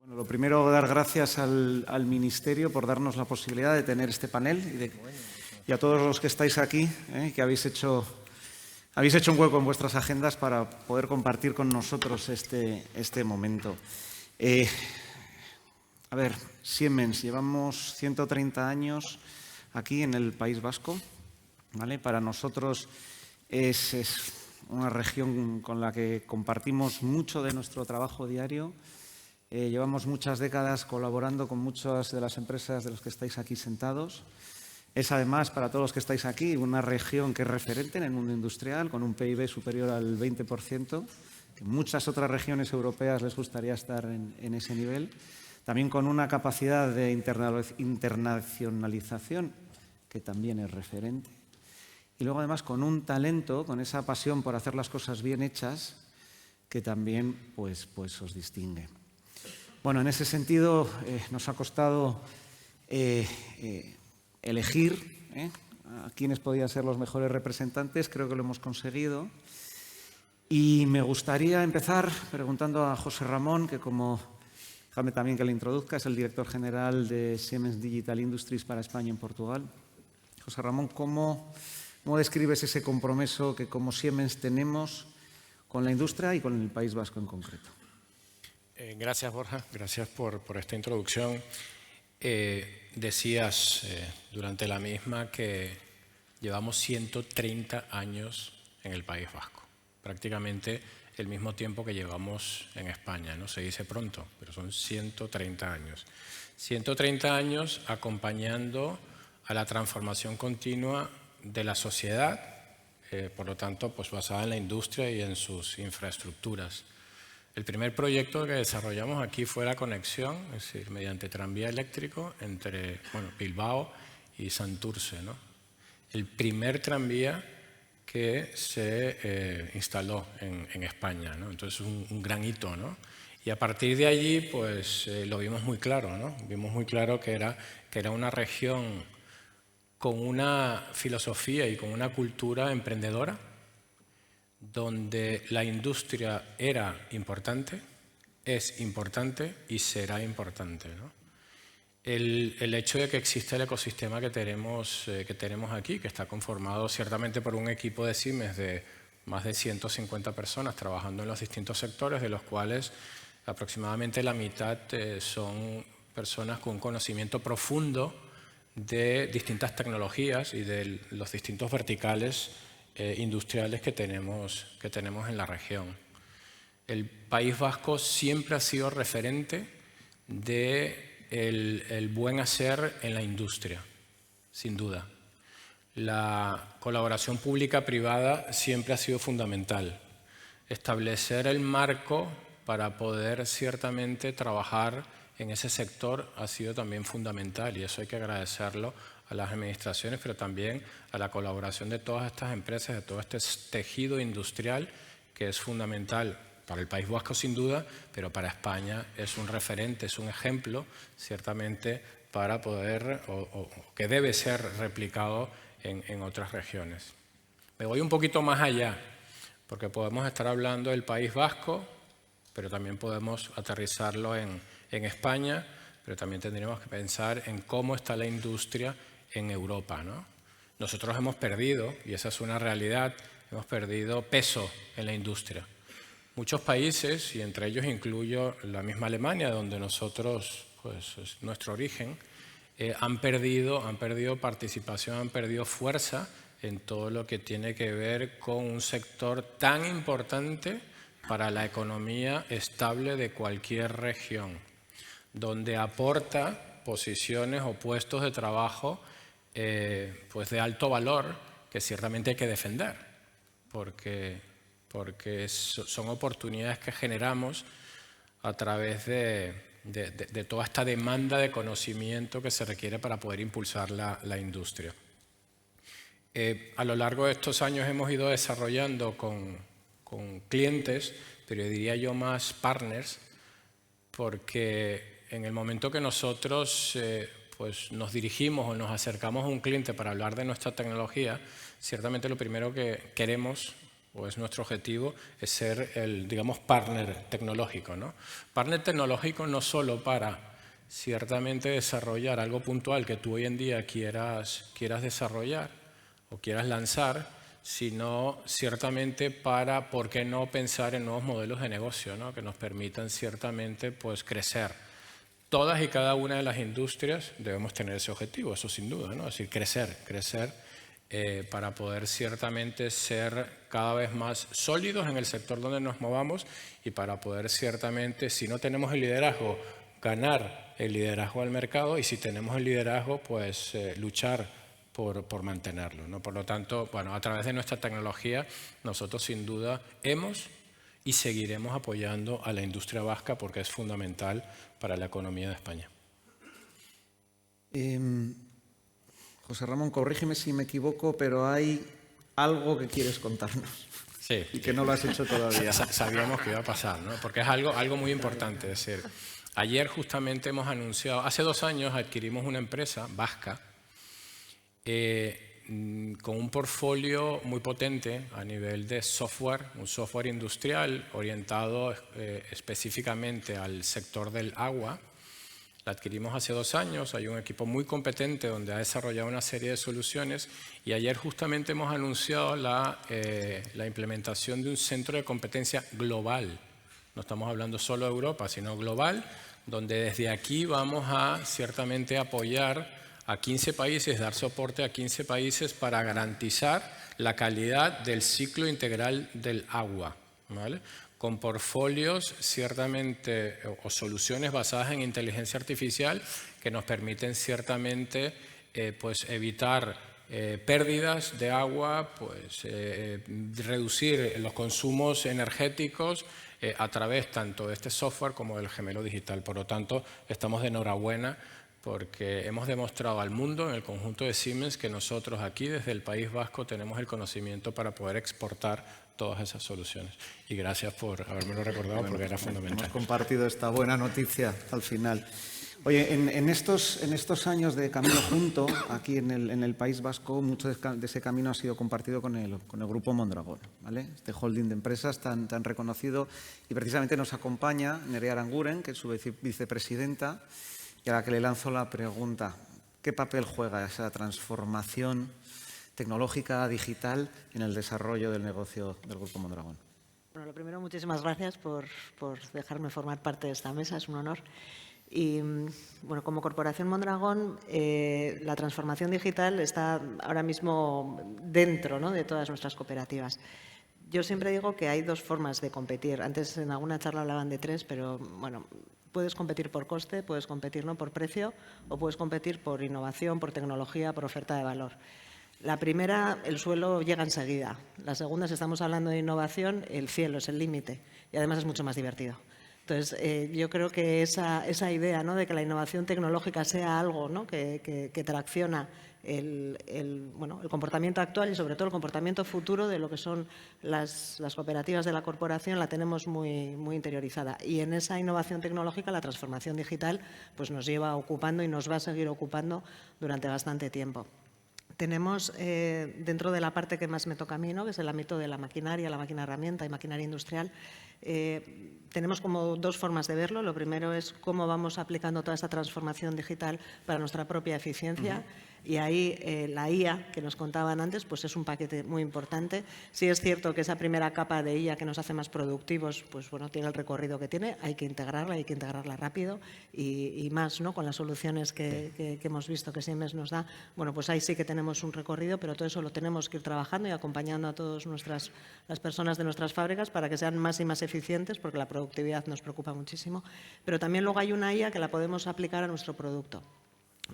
Bueno, lo primero, dar gracias al Ministerio por darnos la posibilidad de tener este panel y a todos los que estáis aquí, que habéis hecho un hueco en vuestras agendas para poder compartir con nosotros este momento. A ver, Siemens, llevamos 130 años aquí en el País Vasco, ¿vale? Para nosotros es una región con la que compartimos mucho de nuestro trabajo diario. Llevamos muchas décadas colaborando con muchas de las empresas de las que estáis aquí sentados. Es además, para todos los que estáis aquí, una región que es referente en el mundo industrial, con un PIB superior al 20%. En muchas otras regiones europeas les gustaría estar en ese nivel. También con una capacidad de internacionalización que también es referente. Y luego, además, con un talento, con esa pasión por hacer las cosas bien hechas, que también pues os distingue. Bueno, en ese sentido nos ha costado elegir a quiénes podían ser los mejores representantes. Creo que lo hemos conseguido. Y me gustaría empezar preguntando a José Ramón, que déjame también que le introduzca, es el director general de Siemens Digital Industries para España y Portugal. José Ramón, ¿cómo describes ese compromiso que como Siemens tenemos con la industria y con el País Vasco en concreto? Gracias, Borja. Gracias por esta introducción. Decías durante la misma que llevamos 130 años en el País Vasco, prácticamente el mismo tiempo que llevamos en España, ¿no? Se dice pronto, pero son 130 años. 130 años acompañando a la transformación continua de la sociedad, por lo tanto, pues basada en la industria y en sus infraestructuras. El primer proyecto que desarrollamos aquí fue la conexión, es decir, mediante tranvía eléctrico entre Bilbao y Santurce, ¿no? El primer tranvía que se instaló en España, ¿no? Entonces, un gran hito, ¿no? Y a partir de allí, pues lo vimos muy claro, ¿no? Vimos muy claro que era una región con una filosofía y con una cultura emprendedora, donde la industria era importante, es importante y será importante, ¿no? El hecho de que existe el ecosistema que tenemos aquí, que está conformado ciertamente por un equipo de Siemens de más de 150 personas trabajando en los distintos sectores, de los cuales aproximadamente la mitad son personas con un conocimiento profundo de distintas tecnologías y de los distintos verticales industriales que tenemos en la región. El País Vasco siempre ha sido referente del buen hacer en la industria, sin duda. La colaboración pública-privada siempre ha sido fundamental. Establecer el marco para poder ciertamente trabajar en ese sector ha sido también fundamental, y eso hay que agradecerlo a las administraciones, pero también a la colaboración de todas estas empresas, de todo este tejido industrial que es fundamental para el País Vasco sin duda, pero para España es un referente, es un ejemplo ciertamente para poder, o que debe ser replicado en otras regiones. Me voy un poquito más allá, porque podemos estar hablando del País Vasco, pero también podemos aterrizarlo en España, pero también tendríamos que pensar en cómo está la industria en Europa, ¿no? Nosotros hemos perdido, y esa es una realidad, hemos perdido peso en la industria. Muchos países, y entre ellos incluyo la misma Alemania, donde nosotros, pues es nuestro origen, han perdido participación, han perdido fuerza en todo lo que tiene que ver con un sector tan importante para la economía estable de cualquier región, donde aporta posiciones o puestos de trabajo pues de alto valor que ciertamente hay que defender, porque son oportunidades que generamos a través de toda esta demanda de conocimiento que se requiere para poder impulsar la industria. A lo largo de estos años hemos ido desarrollando con clientes, pero yo diría yo más partners, porque en el momento que nosotros pues nos dirigimos o nos acercamos a un cliente para hablar de nuestra tecnología, ciertamente lo primero que queremos o es nuestro objetivo, es ser el, digamos, partner tecnológico, ¿no? Partner tecnológico no solo para ciertamente desarrollar algo puntual que tú hoy en día quieras desarrollar o quieras lanzar, sino ciertamente para, ¿por qué no pensar en nuevos modelos de negocio, ¿no? Que nos permitan ciertamente pues, crecer. Todas y cada una de las industrias debemos tener ese objetivo, eso sin duda, ¿no? Es decir, crecer para poder ciertamente ser cada vez más sólidos en el sector donde nos movamos y para poder ciertamente, si no tenemos el liderazgo, ganar el liderazgo al mercado y si tenemos el liderazgo, pues luchar por mantenerlo, ¿no? Por lo tanto, bueno, a través de nuestra tecnología, nosotros sin duda hemos y seguiremos apoyando a la industria vasca porque es fundamental para la economía de España. José Ramón, corrígeme si me equivoco, pero hay algo que quieres contarnos. Sí. Y que no lo has hecho todavía. Sabíamos que iba a pasar, ¿no? Porque es algo muy importante. Es decir, ayer justamente hemos anunciado, hace 2 años adquirimos una empresa vasca con un portfolio muy potente a nivel de software, un software industrial orientado específicamente al sector del agua. La adquirimos hace 2 años, hay un equipo muy competente donde ha desarrollado una serie de soluciones y ayer justamente hemos anunciado la implementación de un centro de competencia global. No estamos hablando solo de Europa, sino global, donde desde aquí vamos a ciertamente apoyar a 15 países, dar soporte a 15 países para garantizar la calidad del ciclo integral del agua, ¿vale? Con portfolios ciertamente o soluciones basadas en inteligencia artificial que nos permiten ciertamente pues evitar pérdidas de agua, pues reducir los consumos energéticos a través tanto de este software como del gemelo digital. Por lo tanto, estamos de enhorabuena porque hemos demostrado al mundo, en el conjunto de Siemens, que nosotros aquí desde el País Vasco tenemos el conocimiento para poder exportar todas esas soluciones. Y gracias por habérmelo recordado, porque era fundamental. Hemos compartido esta buena noticia al final. Oye, en estos años de camino junto, aquí en el País Vasco, mucho de ese camino ha sido compartido con el Grupo Mondragón, ¿vale? Este holding de empresas tan reconocido. Y precisamente nos acompaña Nerea Aranguren, que es su vicepresidenta, y a la que le lanzo la pregunta: ¿qué papel juega esa transformación tecnológica, digital, en el desarrollo del negocio del Grupo Mondragón? Bueno, lo primero, muchísimas gracias por dejarme formar parte de esta mesa, es un honor. Y bueno, como Corporación Mondragón, la transformación digital está ahora mismo dentro, ¿no?, de todas nuestras cooperativas. Yo siempre digo que hay 2 formas de competir. Antes en alguna charla hablaban de 3, pero bueno, puedes competir por coste, puedes competir no por precio o puedes competir por innovación, por tecnología, por oferta de valor. La primera, el suelo llega enseguida. La segunda, si estamos hablando de innovación, el cielo es el límite y además es mucho más divertido. Entonces, yo creo que esa idea, ¿no?, de que la innovación tecnológica sea algo, ¿no?, que tracciona el comportamiento actual y sobre todo el comportamiento futuro de lo que son las cooperativas de la corporación, la tenemos muy, muy interiorizada. Y en esa innovación tecnológica la transformación digital pues nos lleva ocupando y nos va a seguir ocupando durante bastante tiempo. Tenemos dentro de la parte que más me toca a mí, ¿no?, que es el ámbito de la maquinaria, la máquina herramienta y maquinaria industrial, tenemos como 2 formas de verlo. Lo primero es cómo vamos aplicando toda esta transformación digital para nuestra propia eficiencia. Y ahí la IA, que nos contaban antes, pues es un paquete muy importante. Sí es cierto que esa primera capa de IA que nos hace más productivos, pues bueno, tiene el recorrido que tiene, hay que integrarla rápido y más, ¿no?, con las soluciones que hemos visto que Siemens nos da. Bueno, pues ahí sí que tenemos un recorrido, pero todo eso lo tenemos que ir trabajando y acompañando a todas las personas de nuestras fábricas para que sean más y más eficientes, porque la productividad nos preocupa muchísimo. Pero también luego hay una IA que la podemos aplicar a nuestro producto.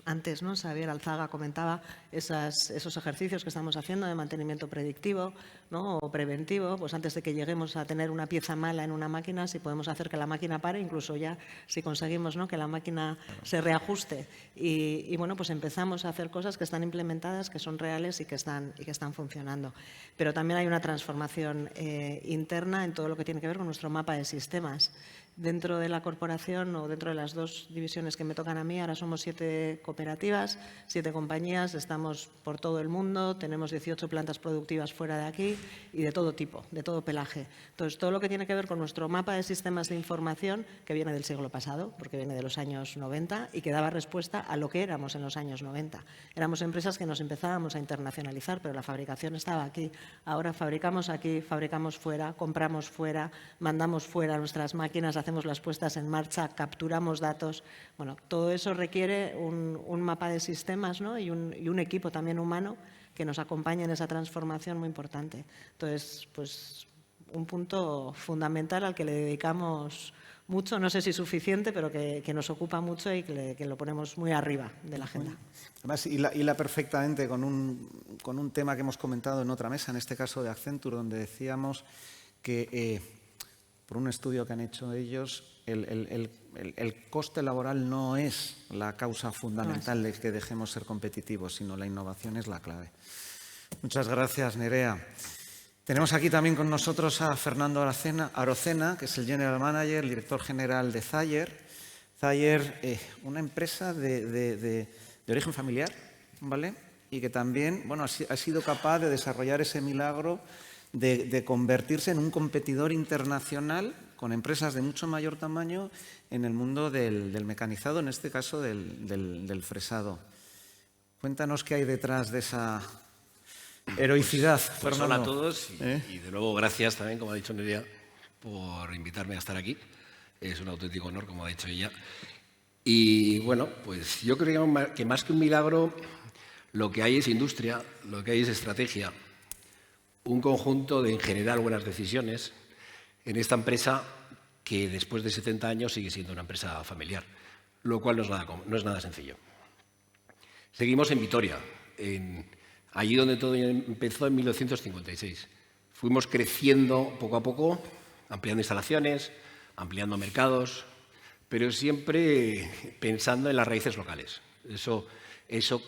Antes, ¿no?, Xavier Alzaga comentaba esos ejercicios que estamos haciendo de mantenimiento predictivo, ¿no?, o preventivo. Pues antes de que lleguemos a tener una pieza mala en una máquina, si podemos hacer que la máquina pare, incluso ya si conseguimos, ¿no?, que la máquina se reajuste. Y bueno, pues empezamos a hacer cosas que están implementadas, que son reales y que están funcionando. Pero también hay una transformación interna en todo lo que tiene que ver con nuestro mapa de sistemas. Dentro de la corporación o dentro de las 2 divisiones que me tocan a mí, ahora somos 7 cooperativas, 7 compañías, estamos por todo el mundo, tenemos 18 plantas productivas fuera de aquí y de todo tipo, de todo pelaje. Entonces, todo lo que tiene que ver con nuestro mapa de sistemas de información, que viene del siglo pasado, porque viene de los años 90 y que daba respuesta a lo que éramos en los años 90. Éramos empresas que nos empezábamos a internacionalizar, pero la fabricación estaba aquí. Ahora fabricamos aquí, fabricamos fuera, compramos fuera, mandamos fuera nuestras máquinas, hacemos las puestas en marcha, capturamos datos. Bueno, todo eso requiere un mapa de sistemas, ¿no? y un equipo también humano que nos acompañe en esa transformación muy importante. Entonces, pues un punto fundamental al que le dedicamos mucho, no sé si suficiente, pero que nos ocupa mucho y que lo ponemos muy arriba de la agenda. Además, hila perfectamente con un tema que hemos comentado en otra mesa, en este caso de Accenture, donde decíamos que por un estudio que han hecho ellos, el coste laboral no es la causa fundamental de que dejemos ser competitivos, sino la innovación es la clave. Muchas gracias, Nerea. Tenemos aquí también con nosotros a Fernando Arocena, que es el General Manager, el director general de Zayer. Zayer, una empresa de origen familiar, ¿vale? Y que también, bueno, ha sido capaz de desarrollar ese milagro de convertirse en un competidor internacional con empresas de mucho mayor tamaño en el mundo del mecanizado, en este caso del fresado. Cuéntanos qué hay detrás de esa heroicidad, pues Fernando. hola a todos y de nuevo gracias también, como ha dicho Nerea, por invitarme a estar aquí. Es un auténtico honor, como ha dicho ella. Y bueno, pues yo creo que más que un milagro, lo que hay es industria, lo que hay es estrategia, un conjunto de, en general, buenas decisiones en esta empresa que después de 70 años sigue siendo una empresa familiar, lo cual no es nada sencillo. Seguimos en Vitoria, allí donde todo empezó en 1956. Fuimos creciendo poco a poco, ampliando instalaciones, ampliando mercados, pero siempre pensando en las raíces locales. Eso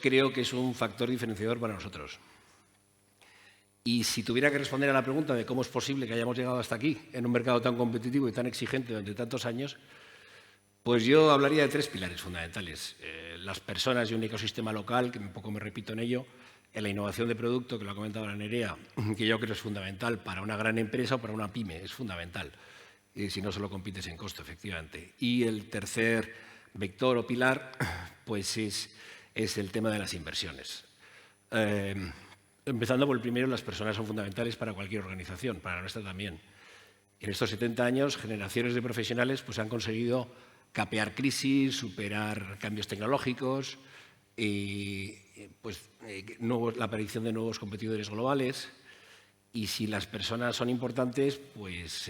creo que es un factor diferenciador para nosotros. Y si tuviera que responder a la pregunta de cómo es posible que hayamos llegado hasta aquí, en un mercado tan competitivo y tan exigente durante tantos años, pues yo hablaría de 3 pilares fundamentales. Las personas y un ecosistema local, que un poco me repito en ello, en la innovación de producto, que lo ha comentado la Nerea, que yo creo es fundamental para una gran empresa o para una pyme, es fundamental. Si no solo compites en costo, efectivamente. Y el tercer vector o pilar, pues es el tema de las inversiones. Empezando por el primero, las personas son fundamentales para cualquier organización, para la nuestra también. En estos 70 años, generaciones de profesionales pues, han conseguido capear crisis, superar cambios tecnológicos, la aparición de nuevos competidores globales. Y si las personas son importantes, pues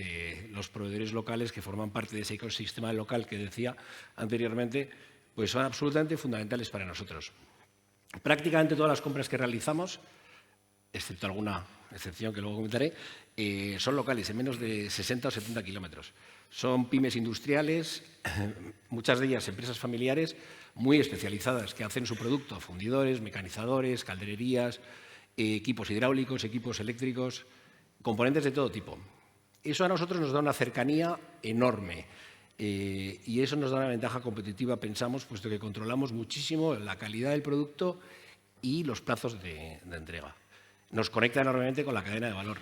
los proveedores locales que forman parte de ese ecosistema local que decía anteriormente, pues son absolutamente fundamentales para nosotros. Prácticamente todas las compras que realizamos, excepto alguna excepción que luego comentaré, son locales, en menos de 60 o 70 kilómetros. Son pymes industriales, muchas de ellas empresas familiares muy especializadas que hacen su producto, fundidores, mecanizadores, caldererías, equipos hidráulicos, equipos eléctricos, componentes de todo tipo. Eso a nosotros nos da una cercanía enorme y eso nos da una ventaja competitiva, pensamos, puesto que controlamos muchísimo la calidad del producto y los plazos de entrega. Nos conecta enormemente con la cadena de valor.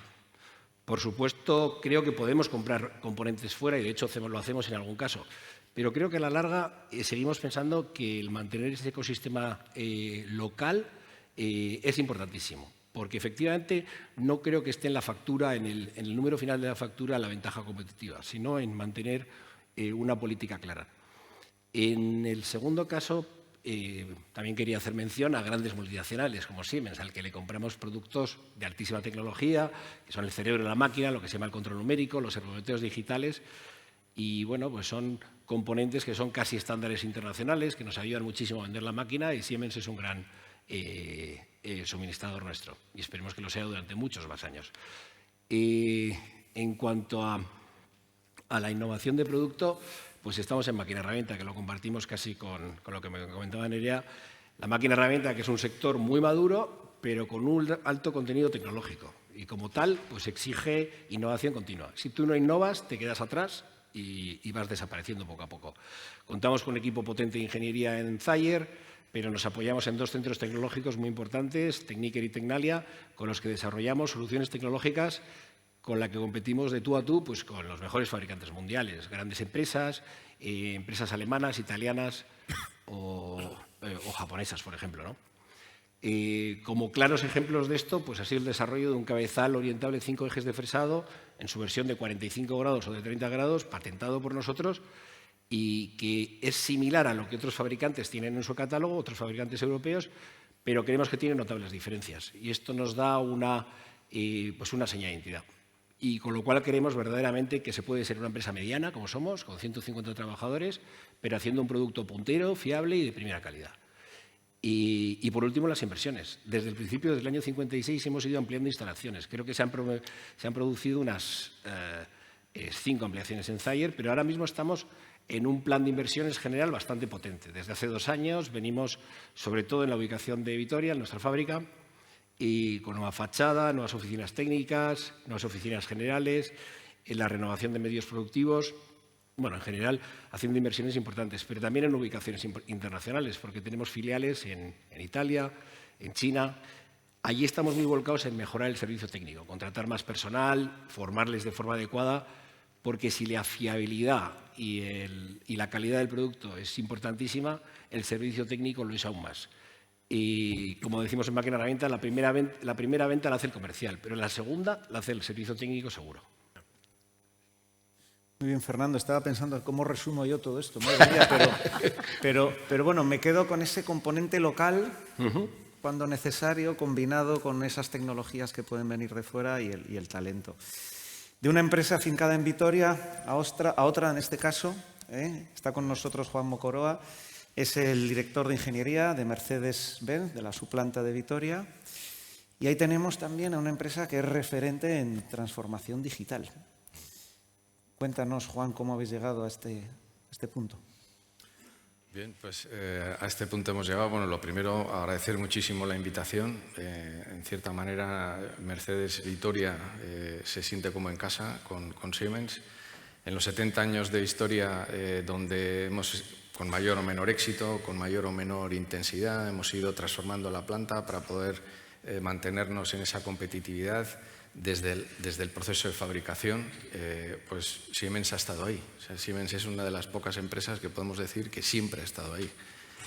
Por supuesto, creo que podemos comprar componentes fuera y, de hecho, lo hacemos en algún caso. Pero creo que a la larga seguimos pensando que el mantener ese ecosistema local es importantísimo. Porque, efectivamente, no creo que esté en la factura, en el número final de la factura, la ventaja competitiva, sino en mantener una política clara. En el segundo caso, también quería hacer mención a grandes multinacionales como Siemens, al que le compramos productos de altísima tecnología, que son el cerebro de la máquina, lo que se llama el control numérico, los servomoteos digitales, y bueno, pues son componentes que son casi estándares internacionales, que nos ayudan muchísimo a vender la máquina, y Siemens es un gran suministrador nuestro, y esperemos que lo sea durante muchos más años. En cuanto a la innovación de producto, pues estamos en máquina herramienta, que lo compartimos casi con lo que me comentaba Nerea. La máquina herramienta, que es un sector muy maduro, pero con un alto contenido tecnológico. Y como tal, pues exige innovación continua. Si tú no innovas, te quedas atrás y vas desapareciendo poco a poco. Contamos con un equipo potente de ingeniería en Zayer, pero nos apoyamos en 2 centros tecnológicos muy importantes, Techniker y Tecnalia, con los que desarrollamos soluciones tecnológicas con las que competimos de tú a tú pues, con los mejores fabricantes mundiales, grandes empresas, empresas alemanas, italianas o japonesas, por ejemplo, ¿no? Como claros ejemplos de esto, pues ha sido el desarrollo de un cabezal orientable de 5 ejes de fresado en su versión de 45 grados o de 30 grados, patentado por nosotros y que es similar a lo que otros fabricantes tienen en su catálogo, otros fabricantes europeos, pero creemos que tiene notables diferencias. Y esto nos da pues una señal de identidad. Y con lo cual creemos verdaderamente que se puede ser una empresa mediana, como somos, con 150 trabajadores, pero haciendo un producto puntero, fiable y de primera calidad. Y por último, las inversiones. Desde el principio, desde el año 56, hemos ido ampliando instalaciones. Creo que se han producido unas 5 ampliaciones en Zayer, pero ahora mismo estamos en un plan de inversiones general bastante potente. Desde hace 2 años venimos, sobre todo en la ubicación de Vitoria, en nuestra fábrica, y con nueva fachada, nuevas oficinas técnicas, nuevas oficinas generales, en la renovación de medios productivos. Bueno, en general, haciendo inversiones importantes, pero también en ubicaciones internacionales, porque tenemos filiales en Italia, en China. Allí estamos muy volcados en mejorar el servicio técnico, contratar más personal, formarles de forma adecuada, porque si la fiabilidad y la calidad del producto es importantísima, el servicio técnico lo es aún más. Y, como decimos en Máquina Herramienta, la primera venta la hace el comercial, pero la segunda la hace el servicio técnico seguro. Muy bien, Fernando. Estaba pensando cómo resumo yo todo esto. Madre mía, pero bueno, me quedo con ese componente local, cuando necesario, combinado con esas tecnologías que pueden venir de fuera y el talento. De una empresa afincada en Vitoria a otra en este caso, está con nosotros Juan Mocoroa, es el director de ingeniería de Mercedes-Benz, de la suplanta de Vitoria. Y ahí tenemos también a una empresa que es referente en transformación digital. Cuéntanos, Juan, cómo habéis llegado a este punto. Bien, pues a este punto hemos llegado. Bueno, lo primero, agradecer muchísimo la invitación. En cierta manera, Mercedes Vitoria se siente como en casa con Siemens. En los 70 años de historia, donde hemos, con mayor o menor éxito, con mayor o menor intensidad, hemos ido transformando la planta para poder mantenernos en esa competitividad. Desde el proceso de fabricación, pues Siemens ha estado ahí. O sea, Siemens es una de las pocas empresas que podemos decir que siempre ha estado ahí.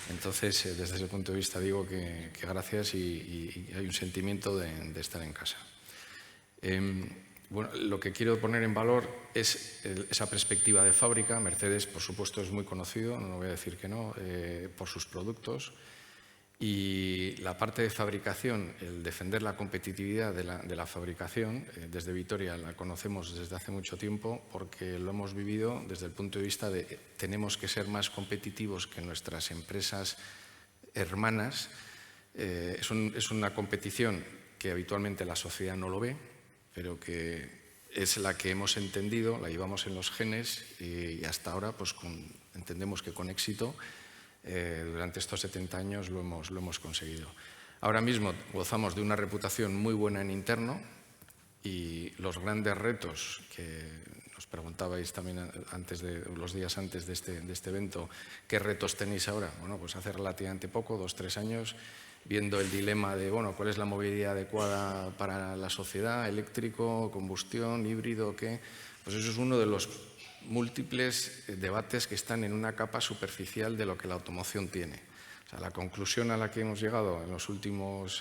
Entonces, desde ese punto de vista digo que gracias y hay un sentimiento de estar en casa. Bueno, lo que quiero poner en valor es esa perspectiva de fábrica. Mercedes, por supuesto, es muy conocido, no voy a decir que no, por sus productos. Y la parte de fabricación, el defender la competitividad de la fabricación, desde Vitoria la conocemos desde hace mucho tiempo porque lo hemos vivido desde el punto de vista de tenemos que ser más competitivos que nuestras empresas hermanas. Es una competición que habitualmente la sociedad no lo ve, pero que es la que hemos entendido, la llevamos en los genes y hasta ahora pues entendemos que con éxito durante estos 70 años lo hemos conseguido. Ahora mismo gozamos de una reputación muy buena en interno y los grandes retos que nos preguntabais también los días antes de este evento, ¿qué retos tenéis ahora? Bueno, pues hace relativamente poco, 2 o 3 años, viendo el dilema de, bueno, ¿cuál es la movilidad adecuada para la sociedad? ¿Eléctrico, combustión, híbrido, qué? Pues eso es uno de los múltiples debates que están en una capa superficial de lo que la automoción tiene. O sea, la conclusión a la que hemos llegado en los últimos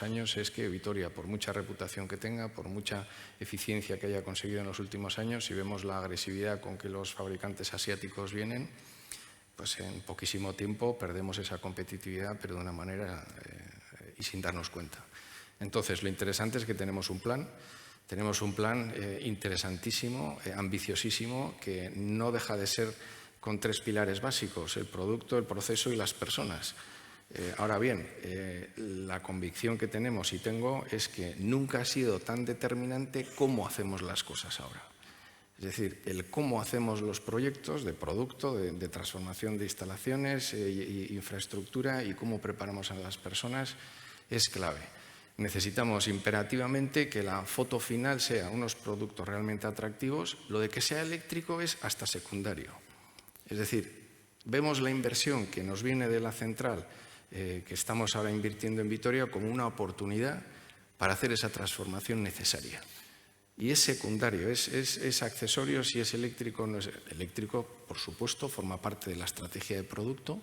años es que Vitoria, por mucha reputación que tenga, por mucha eficiencia que haya conseguido en los últimos años, si vemos la agresividad con que los fabricantes asiáticos vienen, pues en poquísimo tiempo perdemos esa competitividad, pero de una manera y sin darnos cuenta. Entonces, lo interesante es que tenemos un plan. Tenemos un plan interesantísimo, ambiciosísimo, que no deja de ser con 3 pilares básicos: el producto, el proceso y las personas. Ahora bien, la convicción que tenemos y tengo es que nunca ha sido tan determinante cómo hacemos las cosas ahora. Es decir, el cómo hacemos los proyectos de producto, de transformación de instalaciones, infraestructura y cómo preparamos a las personas es clave. necesitamos imperativamente que la foto final sea unos productos realmente atractivos. Lo de que sea eléctrico es hasta secundario. Es decir, vemos la inversión que nos viene de la central, que estamos ahora invirtiendo en Vitoria, como una oportunidad para hacer esa transformación necesaria. Y es secundario, es accesorio si es eléctrico o no es eléctrico. Por supuesto, forma parte de la estrategia de producto,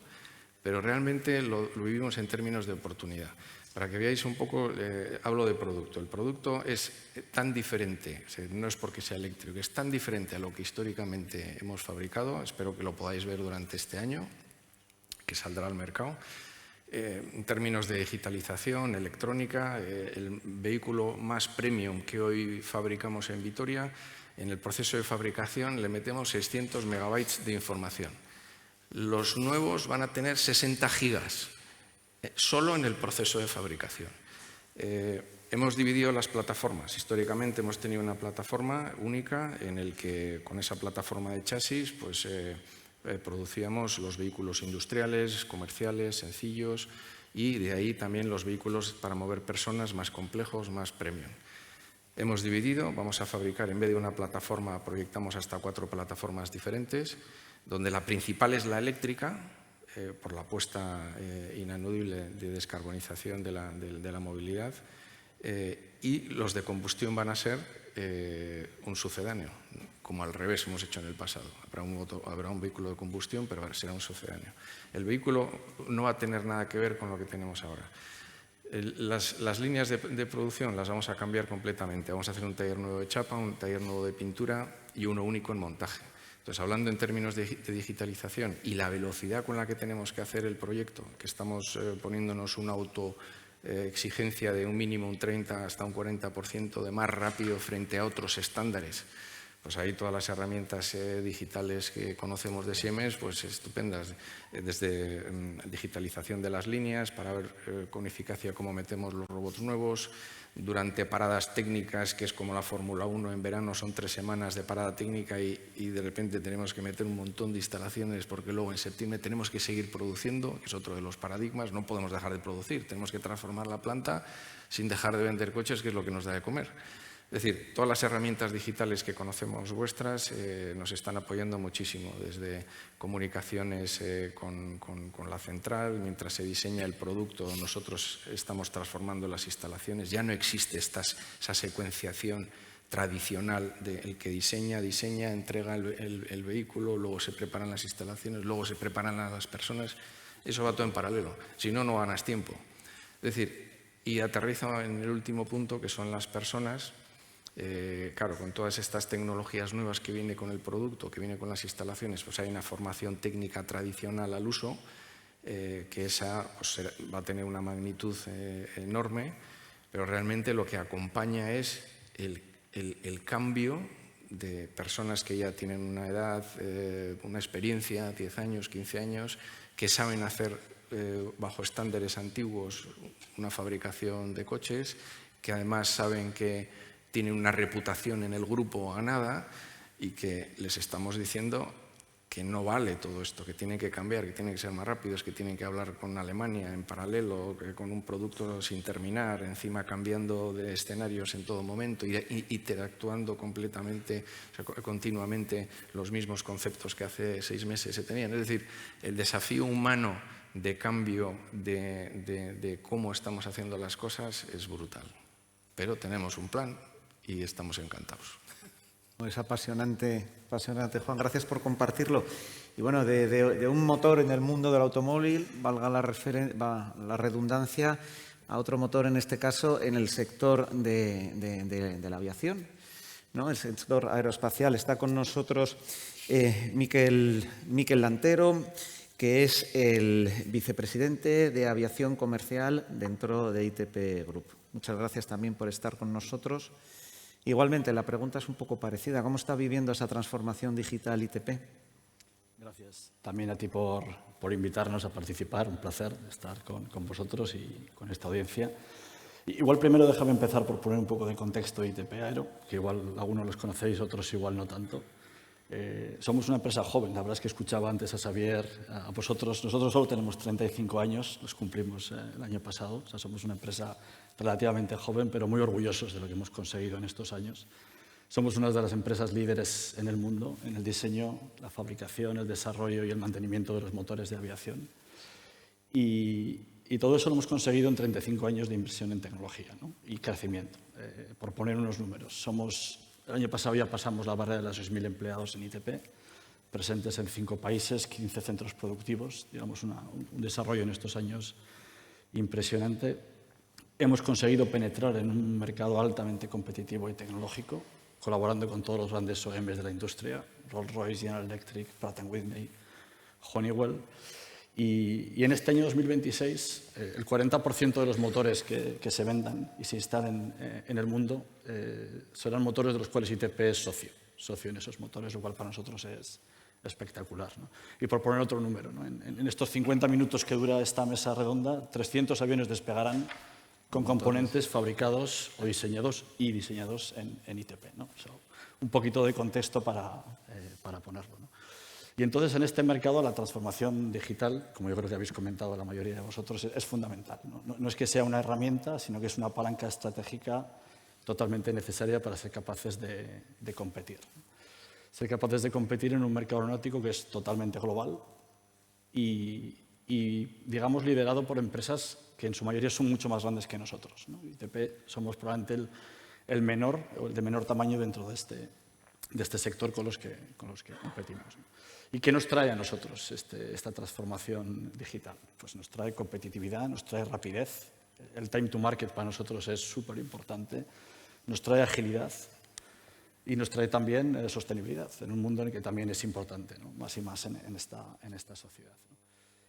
pero realmente lo vivimos en términos de oportunidad. Para que veáis un poco, hablo de producto. El producto es tan diferente, no es porque sea eléctrico, es tan diferente a lo que históricamente hemos fabricado. Espero que lo podáis ver durante este año, que saldrá al mercado. En términos de digitalización, electrónica, el vehículo más premium que hoy fabricamos en Vitoria, en el proceso de fabricación le metemos 600 megabytes de información. Los nuevos van a tener 60 gigas, solo en el proceso de fabricación. Hemos dividido las plataformas. Históricamente hemos tenido una plataforma única en el que con esa plataforma de chasis pues, producíamos los vehículos industriales, comerciales, sencillos, y de ahí también los vehículos para mover personas más complejos, más premium. Hemos dividido, vamos a fabricar, en vez de una plataforma, proyectamos hasta 4 plataformas diferentes, donde la principal es la eléctrica, por la apuesta inanudible de descarbonización de la movilidad, y los de combustión van a ser un sucedáneo, como al revés hemos hecho en el pasado. Habrá un vehículo de combustión, pero será un sucedáneo. El vehículo no va a tener nada que ver con lo que tenemos ahora. Las líneas de producción las vamos a cambiar completamente. Vamos a hacer un taller nuevo de chapa, un taller nuevo de pintura y uno único en montaje. Entonces, hablando en términos de digitalización y la velocidad con la que tenemos que hacer el proyecto, que estamos poniéndonos una exigencia de un mínimo un 30 hasta un 40% de más rápido frente a otros estándares, pues ahí todas las herramientas digitales que conocemos de Siemens, pues estupendas, desde digitalización de las líneas para ver con eficacia cómo metemos los robots nuevos, durante paradas técnicas, que es como la Fórmula 1 en verano, son 3 semanas de parada técnica y de repente tenemos que meter un montón de instalaciones porque luego en septiembre tenemos que seguir produciendo, que es otro de los paradigmas, no podemos dejar de producir, tenemos que transformar la planta sin dejar de vender coches, que es lo que nos da de comer. Es decir, todas las herramientas digitales que conocemos vuestras nos están apoyando muchísimo, desde comunicaciones con la central, mientras se diseña el producto, nosotros estamos transformando las instalaciones, ya no existe esa secuenciación tradicional del que diseña, entrega el vehículo, luego se preparan las instalaciones, luego se preparan a las personas, eso va todo en paralelo, si no, no ganas tiempo. Es decir, y aterrizo en el último punto, que son las personas. Claro, con todas estas tecnologías nuevas que viene con el producto, que viene con las instalaciones, pues hay una formación técnica tradicional al uso, que esa pues, va a tener una magnitud enorme, pero realmente lo que acompaña es el cambio de personas que ya tienen una edad, una experiencia, 10 años, 15 años, que saben hacer bajo estándares antiguos una fabricación de coches, que además saben que tienen una reputación en el grupo ganada y que les estamos diciendo que no vale todo esto, que tienen que cambiar, que tienen que ser más rápidos, que tienen que hablar con Alemania en paralelo, con un producto sin terminar, encima cambiando de escenarios en todo momento y interactuando completamente, o sea, continuamente los mismos conceptos que hace 6 meses se tenían. Es decir, el desafío humano de cambio de cómo estamos haciendo las cosas es brutal. Pero tenemos un plan y estamos encantados. Es apasionante, Juan. Gracias por compartirlo. Y bueno, de un motor en el mundo del automóvil, valga la redundancia, a otro motor, en este caso, en el sector de la aviación, ¿no? El sector aeroespacial. Está con nosotros Miquel Lantero, que es el vicepresidente de aviación comercial dentro de ITP Group. Muchas gracias también por estar con nosotros. Igualmente, la pregunta es un poco parecida. ¿Cómo está viviendo esa transformación digital ITP? Gracias también a ti por invitarnos a participar. Un placer estar con vosotros y con esta audiencia. Igual primero déjame empezar por poner un poco de contexto ITP Aero, que igual algunos los conocéis, otros igual no tanto. Somos una empresa joven, la verdad es que escuchaba antes a Xavier, a vosotros. Nosotros solo tenemos 35 años, los cumplimos el año pasado. O sea, somos una empresa relativamente joven, pero muy orgullosos de lo que hemos conseguido en estos años. Somos una de las empresas líderes en el mundo en el diseño, la fabricación, el desarrollo y el mantenimiento de los motores de aviación. Y todo eso lo hemos conseguido en 35 años de inversión en tecnología, ¿no? Y crecimiento. Por poner unos números, el año pasado ya pasamos la barrera de los 6.000 empleados en ITP, presentes en 5 países, 15 centros productivos, digamos un desarrollo en estos años impresionante. Hemos conseguido penetrar en un mercado altamente competitivo y tecnológico, colaborando con todos los grandes OEMs de la industria, Rolls-Royce, General Electric, Pratt & Whitney, Honeywell. Y en este año 2026, el 40% de los motores que se vendan y se instalen en el mundo serán motores de los cuales ITP es socio en esos motores, lo cual para nosotros es espectacular, ¿no? Y por poner otro número, ¿no? En estos 50 minutos que dura esta mesa redonda, 300 aviones despegarán con componentes fabricados o diseñados en ITP, ¿no? Un poquito de contexto para ponerlo, ¿no? Y entonces en este mercado la transformación digital, como yo creo que habéis comentado la mayoría de vosotros, es fundamental. No es que sea una herramienta, sino que es una palanca estratégica totalmente necesaria para ser capaces de competir. Ser capaces de competir en un mercado aeronáutico que es totalmente global y digamos, liderado por empresas que en su mayoría son mucho más grandes que nosotros, ¿no? ITP somos probablemente el menor o el de menor tamaño dentro de este sector con los que competimos, ¿no? ¿Y qué nos trae a nosotros esta transformación digital? Pues nos trae competitividad, nos trae rapidez. El time to market para nosotros es súper importante. Nos trae agilidad y nos trae también sostenibilidad en un mundo en el que también es importante, ¿no? Más y más en esta sociedad, ¿no?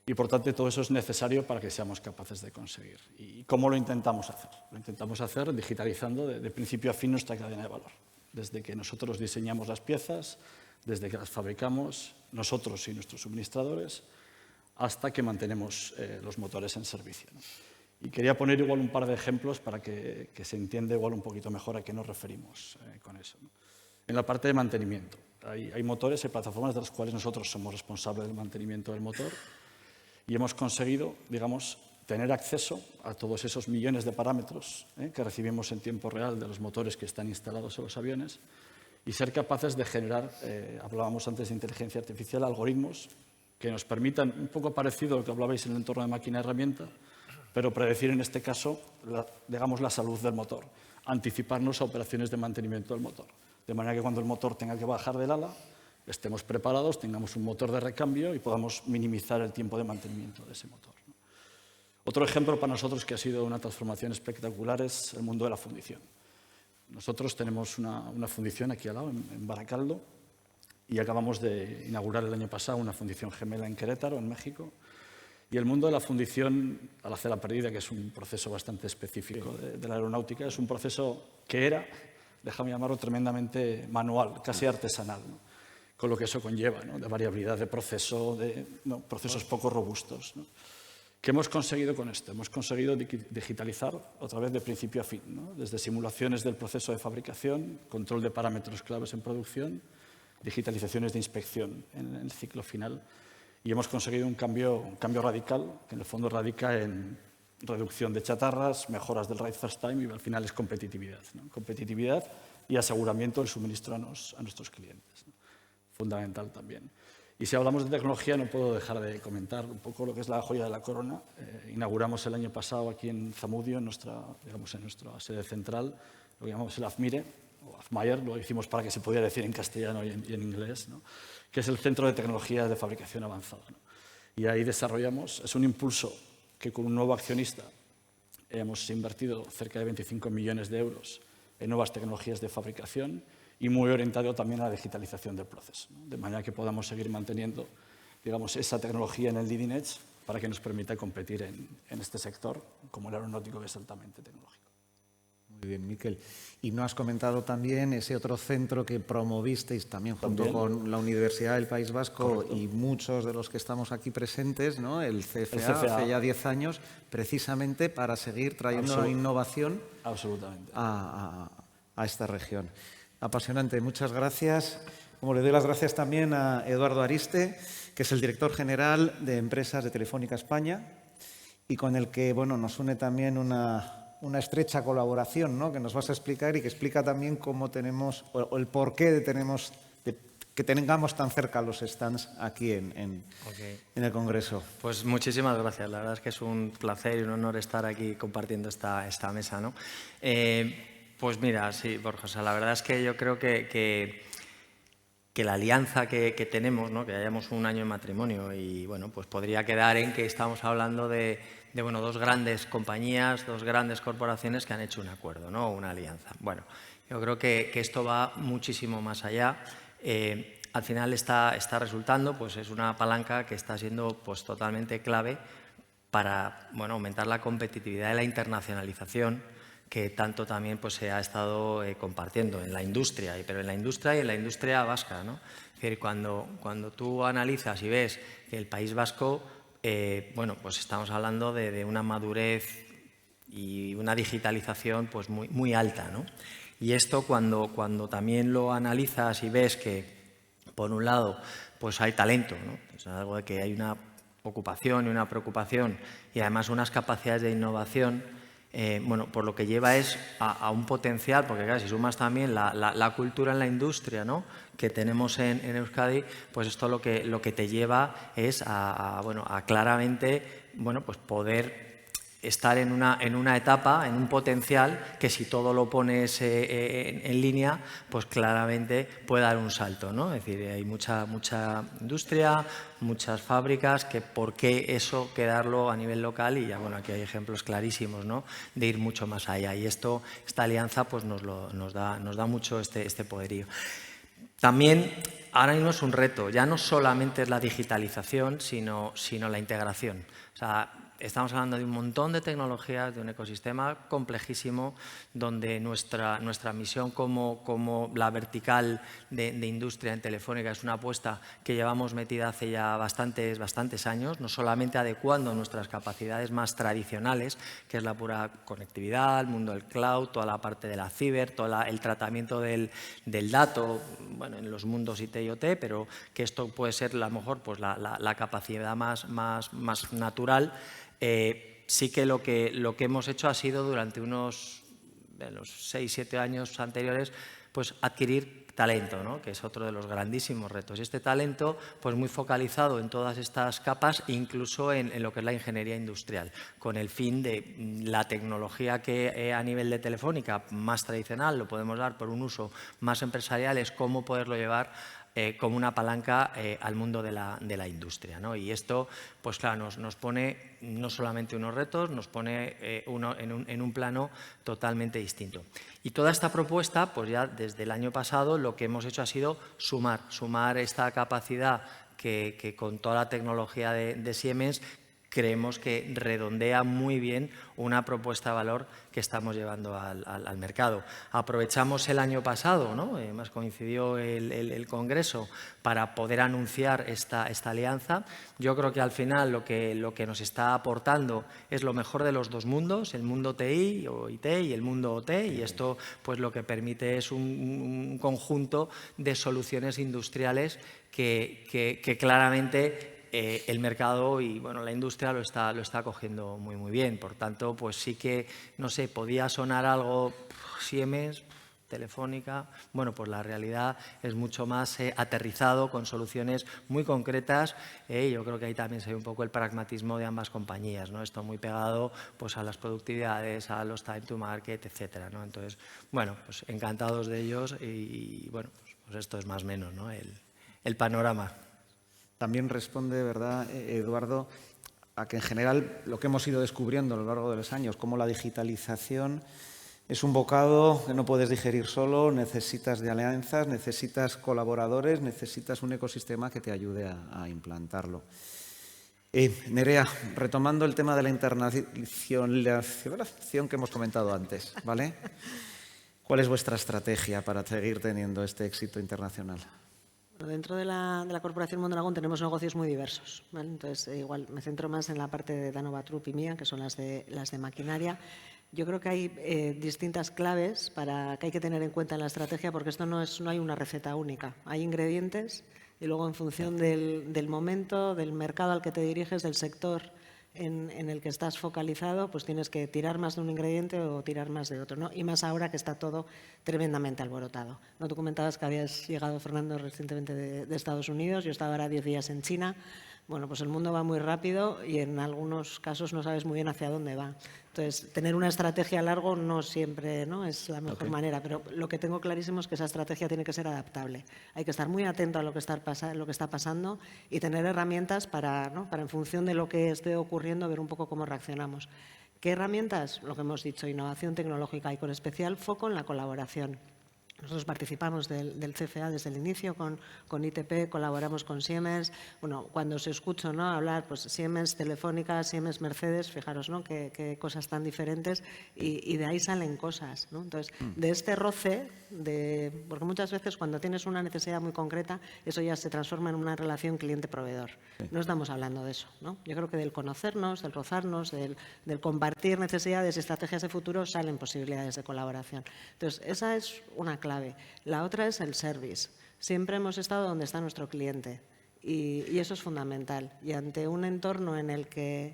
Y por tanto todo eso es necesario para que seamos capaces de conseguir. ¿Y cómo lo intentamos hacer? Lo intentamos hacer digitalizando de principio a fin nuestra cadena de valor. Desde que nosotros diseñamos las piezas, desde que las fabricamos nosotros y nuestros suministradores, hasta que mantenemos los motores en servicio, ¿no? Y quería poner igual un par de ejemplos para que se entienda igual un poquito mejor a qué nos referimos con eso, ¿no? En la parte de mantenimiento, hay motores y plataformas de las cuales nosotros somos responsables del mantenimiento del motor y hemos conseguido, digamos, tener acceso a todos esos millones de parámetros que recibimos en tiempo real de los motores que están instalados en los aviones y ser capaces de generar, hablábamos antes de inteligencia artificial, algoritmos que nos permitan, un poco parecido a lo que hablabais en el entorno de máquina-herramienta, pero predecir en este caso, digamos, la salud del motor, anticiparnos a operaciones de mantenimiento del motor, de manera que cuando el motor tenga que bajar del ala, estemos preparados, tengamos un motor de recambio y podamos minimizar el tiempo de mantenimiento de ese motor, ¿no? Otro ejemplo para nosotros que ha sido una transformación espectacular es el mundo de la fundición. Nosotros tenemos una fundición aquí al lado, en Baracaldo, y acabamos de inaugurar el año pasado una fundición gemela en Querétaro, en México. Y el mundo de la fundición a la cera perdida, que es un proceso bastante específico de la aeronáutica, es un proceso que era, déjame llamarlo, tremendamente manual, casi artesanal, ¿no? Con lo que eso conlleva, ¿no? De variabilidad de proceso, procesos poco robustos, ¿no? ¿Qué hemos conseguido con esto? Hemos conseguido digitalizar otra vez de principio a fin, ¿no? Desde simulaciones del proceso de fabricación, control de parámetros claves en producción, digitalizaciones de inspección en el ciclo final. Y hemos conseguido un cambio radical, que en el fondo radica en reducción de chatarras, mejoras del right first time y al final es competitividad, ¿no? Competitividad y aseguramiento del suministro a nuestros clientes, ¿no? Fundamental también. Y si hablamos de tecnología, no puedo dejar de comentar un poco lo que es la joya de la corona. Inauguramos el año pasado aquí en Zamudio, en nuestra sede central, lo que llamamos el AFMIRE, o AFMAIR, lo hicimos para que se pudiera decir en castellano y en inglés, ¿no? Que es el Centro de Tecnología de Fabricación Avanzada, ¿no? Y ahí desarrollamos, es un impulso que con un nuevo accionista hemos invertido cerca de 25 millones de euros en nuevas tecnologías de fabricación y muy orientado también a la digitalización del proceso, ¿no? De manera que podamos seguir manteniendo, digamos, esa tecnología en el leading edge para que nos permita competir en este sector como el aeronáutico, que es altamente tecnológico. Muy bien, Miquel. Y no has comentado también ese otro centro que promovisteis también junto con la Universidad del País Vasco. Correcto. Y muchos de los que estamos aquí presentes, ¿no? El CFA, hace ya 10 años, precisamente para seguir trayendo innovación a esta región. Apasionante, muchas gracias. Como le doy las gracias también a Eduardo Ariste, que es el director general de Empresas de Telefónica España y con el que nos une también una estrecha colaboración, ¿no?, que nos vas a explicar y que explica también cómo tenemos, o el porqué de que tengamos tan cerca los stands aquí en el Congreso. Pues muchísimas gracias. La verdad es que es un placer y un honor estar aquí compartiendo esta mesa, ¿no? Pues mira, sí, Borja, o sea, la verdad es que yo creo que la alianza que tenemos, ¿no?, que hayamos un año en matrimonio y bueno, pues podría quedar en que estamos hablando de dos grandes compañías, dos grandes corporaciones que han hecho un acuerdo, ¿no?, una alianza. Bueno, yo creo que esto va muchísimo más allá. Al final está resultando, pues es una palanca que está siendo pues totalmente clave para aumentar la competitividad y la internacionalización que tanto también pues se ha estado compartiendo en la industria, pero en la industria y en la industria vasca, ¿no? Es decir, cuando tú analizas y ves que el País Vasco, pues estamos hablando de una madurez y una digitalización pues muy alta, ¿no? Y esto cuando también lo analizas y ves que, por un lado, pues hay talento, ¿no? Pues algo de que hay una ocupación y una preocupación y además unas capacidades de innovación, por lo que lleva es a un potencial, porque claro, si sumas también la cultura en la industria, ¿no?, que tenemos en Euskadi, pues esto lo que te lleva es a claramente pues poder estar en una etapa, en un potencial que si todo lo pones en línea, pues claramente puede dar un salto, ¿no? Es decir, hay mucha industria, muchas fábricas, que por qué eso quedarlo a nivel local, y ya aquí hay ejemplos clarísimos, ¿no?, de ir mucho más allá, y esta alianza pues nos da mucho este poderío. También ahora mismo es un reto, ya no solamente es la digitalización, sino la integración. O sea, estamos hablando de un montón de tecnologías, de un ecosistema complejísimo, donde nuestra misión como la vertical de industria en Telefónica es una apuesta que llevamos metida hace ya bastantes años, no solamente adecuando nuestras capacidades más tradicionales, que es la pura conectividad, el mundo del cloud, toda la parte de la ciber, todo el tratamiento del dato, en los mundos IT y OT, pero que esto puede ser a lo mejor pues la capacidad más natural. Sí que lo que hemos hecho ha sido durante los 6-7 años anteriores pues adquirir talento, ¿no?, que es otro de los grandísimos retos. Y este talento pues muy focalizado en todas estas capas, incluso en lo que es la ingeniería industrial, con el fin de la tecnología que a nivel de Telefónica más tradicional lo podemos dar por un uso más empresarial, es cómo poderlo llevar como una palanca al mundo de la industria, ¿no? Y esto, pues claro, nos pone no solamente unos retos, nos pone en un plano totalmente distinto. Y toda esta propuesta, pues ya desde el año pasado lo que hemos hecho ha sido sumar esta capacidad que con toda la tecnología de Siemens creemos que redondea muy bien una propuesta de valor que estamos llevando al mercado. Aprovechamos el año pasado, ¿no?, además coincidió el Congreso, para poder anunciar esta alianza. Yo creo que al final lo que nos está aportando es lo mejor de los dos mundos, el mundo TI o IT y el mundo OT, y esto pues lo que permite es un conjunto de soluciones industriales que claramente el mercado y la industria lo está cogiendo muy bien. Por tanto, pues sí que, no sé, podía sonar algo Siemens, Telefónica, pues la realidad es mucho más aterrizado, con soluciones muy concretas. Yo creo que ahí también se ve un poco el pragmatismo de ambas compañías, ¿no? Esto muy pegado pues a las productividades, a los time to market, etcétera, ¿no? Entonces, pues encantados de ellos y pues esto es más o menos, ¿no?, el panorama. También responde, ¿verdad, Eduardo?, a que en general lo que hemos ido descubriendo a lo largo de los años, como la digitalización es un bocado que no puedes digerir solo, necesitas de alianzas, necesitas colaboradores, necesitas un ecosistema que te ayude a implantarlo. Nerea, retomando el tema de la internacionalización que hemos comentado antes, ¿vale? ¿Cuál es vuestra estrategia para seguir teniendo este éxito internacional? Dentro de la Corporación Mondragón tenemos negocios muy diversos, ¿vale? Entonces, igual me centro más en la parte de Danovatrup y mía, que son las de maquinaria. Yo creo que hay distintas claves que hay que tener en cuenta en la estrategia, porque esto no hay una receta única. Hay ingredientes y luego en función del momento, del mercado al que te diriges, del sector en el que estás focalizado, pues tienes que tirar más de un ingrediente o tirar más de otro, ¿no? Y más ahora que está todo tremendamente alborotado. No, tú comentabas que habías llegado, Fernando, recientemente de Estados Unidos. Yo estaba ahora 10 días en China. Bueno, pues el mundo va muy rápido y en algunos casos no sabes muy bien hacia dónde va. Entonces, tener una estrategia a largo no siempre, ¿no?, es la mejor manera, pero lo que tengo clarísimo es que esa estrategia tiene que ser adaptable. Hay que estar muy atento a lo que está pasando y tener herramientas para en función de lo que esté ocurriendo, ver un poco cómo reaccionamos. ¿Qué herramientas? Lo que hemos dicho, innovación tecnológica y con especial foco en la colaboración. Nosotros participamos del CFA desde el inicio con ITP, colaboramos con Siemens. Bueno, cuando os escucho, ¿no?, hablar, pues Siemens, Telefónica, Siemens, Mercedes, fijaros, ¿no?, qué cosas tan diferentes y de ahí salen cosas, ¿no? Entonces, de este roce, porque muchas veces cuando tienes una necesidad muy concreta, eso ya se transforma en una relación cliente-proveedor. No estamos hablando de eso, ¿no? Yo creo que del conocernos, del rozarnos, del compartir necesidades y estrategias de futuro salen posibilidades de colaboración. Entonces, esa es una clave. La otra es el service. Siempre hemos estado donde está nuestro cliente y eso es fundamental. Y ante un entorno en el que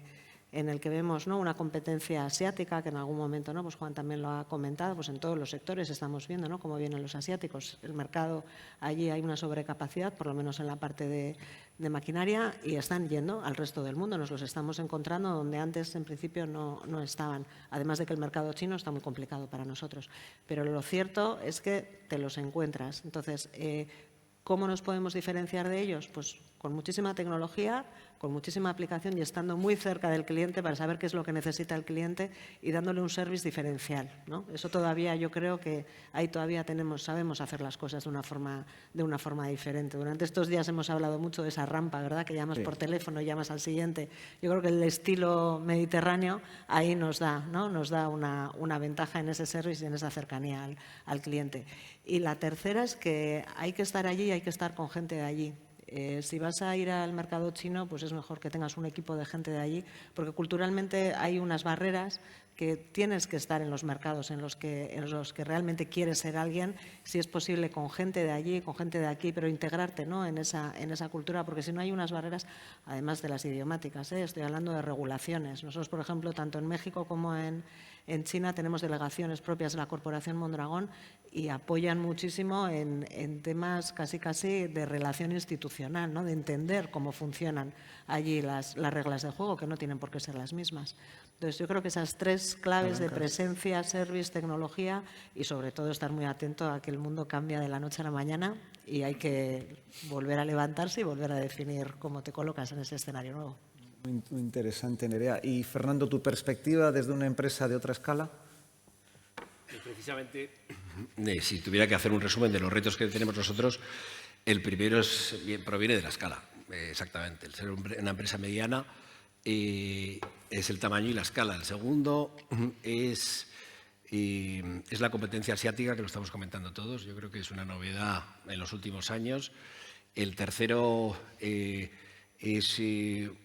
vemos, ¿no?, una competencia asiática, que en algún momento, ¿no?, pues Juan también lo ha comentado, pues en todos los sectores estamos viendo, ¿no?, cómo vienen los asiáticos. El mercado, allí hay una sobrecapacidad, por lo menos en la parte de maquinaria, y están yendo al resto del mundo. Nos los estamos encontrando donde antes, en principio, no estaban. Además de que el mercado chino está muy complicado para nosotros. Pero lo cierto es que te los encuentras. Entonces, ¿cómo nos podemos diferenciar de ellos? Pues con muchísima tecnología, con muchísima aplicación y estando muy cerca del cliente para saber qué es lo que necesita el cliente y dándole un service diferencial, ¿no? Eso todavía, yo creo que ahí todavía sabemos hacer las cosas de una forma diferente. Durante estos días hemos hablado mucho de esa rampa, ¿verdad?, que llamas por teléfono y llamas al siguiente. Yo creo que el estilo mediterráneo ahí nos da una ventaja en ese service y en esa cercanía al cliente. Y la tercera es que hay que estar allí y hay que estar con gente de allí. Si vas a ir al mercado chino, pues es mejor que tengas un equipo de gente de allí, porque culturalmente hay unas barreras que tienes que estar en los mercados en los que realmente quieres ser alguien, si es posible con gente de allí, con gente de aquí, pero integrarte, ¿no?, en esa cultura, porque si no hay unas barreras, además de las idiomáticas, estoy hablando de regulaciones. Nosotros, por ejemplo, tanto en México como en China tenemos delegaciones propias de la Corporación Mondragón y apoyan muchísimo en temas casi de relación institucional, ¿no?, de entender cómo funcionan allí las reglas de juego, que no tienen por qué ser las mismas. Entonces, yo creo que esas tres claves de presencia, service, tecnología y, sobre todo, estar muy atento a que el mundo cambia de la noche a la mañana y hay que volver a levantarse y volver a definir cómo te colocas en ese escenario nuevo. Muy interesante, Nerea. Y, Fernando, ¿tu perspectiva desde una empresa de otra escala? Precisamente, si tuviera que hacer un resumen de los retos que tenemos nosotros, el primero proviene de la escala, exactamente. El ser una empresa mediana es el tamaño y la escala. El segundo es la competencia asiática, que lo estamos comentando todos. Yo creo que es una novedad en los últimos años. El tercero es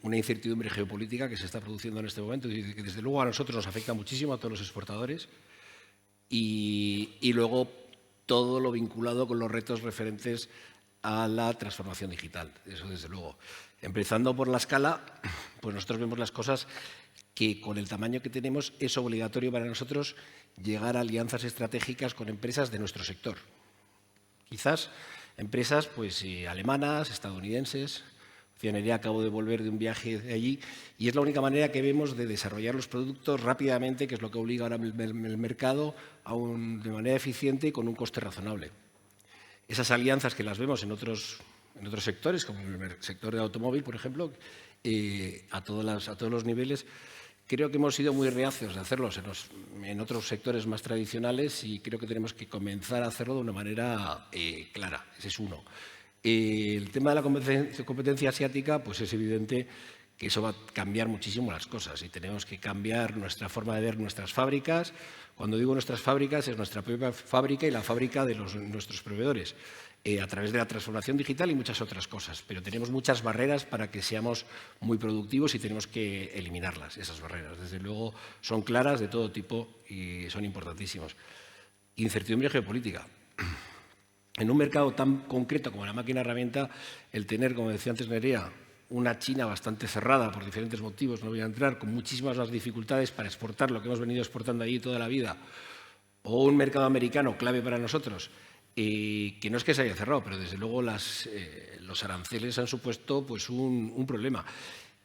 una incertidumbre geopolítica que se está produciendo en este momento y que desde luego a nosotros nos afecta muchísimo, a todos los exportadores. Y luego todo lo vinculado con los retos referentes a la transformación digital, eso desde luego. Empezando por la escala, pues nosotros vemos las cosas que con el tamaño que tenemos es obligatorio para nosotros llegar a alianzas estratégicas con empresas de nuestro sector. Quizás empresas pues alemanas, estadounidenses. Nerea acabo de volver de un viaje de allí y es la única manera que vemos de desarrollar los productos rápidamente, que es lo que obliga ahora el mercado de manera eficiente y con un coste razonable. Esas alianzas que las vemos en otros sectores, como en el sector del automóvil, por ejemplo, a todos los niveles, creo que hemos sido muy reacios de hacerlos en otros sectores más tradicionales y creo que tenemos que comenzar a hacerlo de una manera clara. Ese es uno. El tema de la competencia asiática, pues es evidente que eso va a cambiar muchísimo las cosas y tenemos que cambiar nuestra forma de ver nuestras fábricas. Cuando digo nuestras fábricas, es nuestra propia fábrica y la fábrica de nuestros proveedores, a través de la transformación digital y muchas otras cosas. Pero tenemos muchas barreras para que seamos muy productivos y tenemos que eliminarlas, esas barreras. Desde luego son claras de todo tipo y son importantísimos. Incertidumbre geopolítica. En un mercado tan concreto como la máquina herramienta, el tener, como decía antes Nerea, una China bastante cerrada por diferentes motivos, no voy a entrar, con muchísimas más dificultades para exportar lo que hemos venido exportando allí toda la vida, o un mercado americano clave para nosotros, que no es que se haya cerrado, pero desde luego los aranceles han supuesto pues, un problema.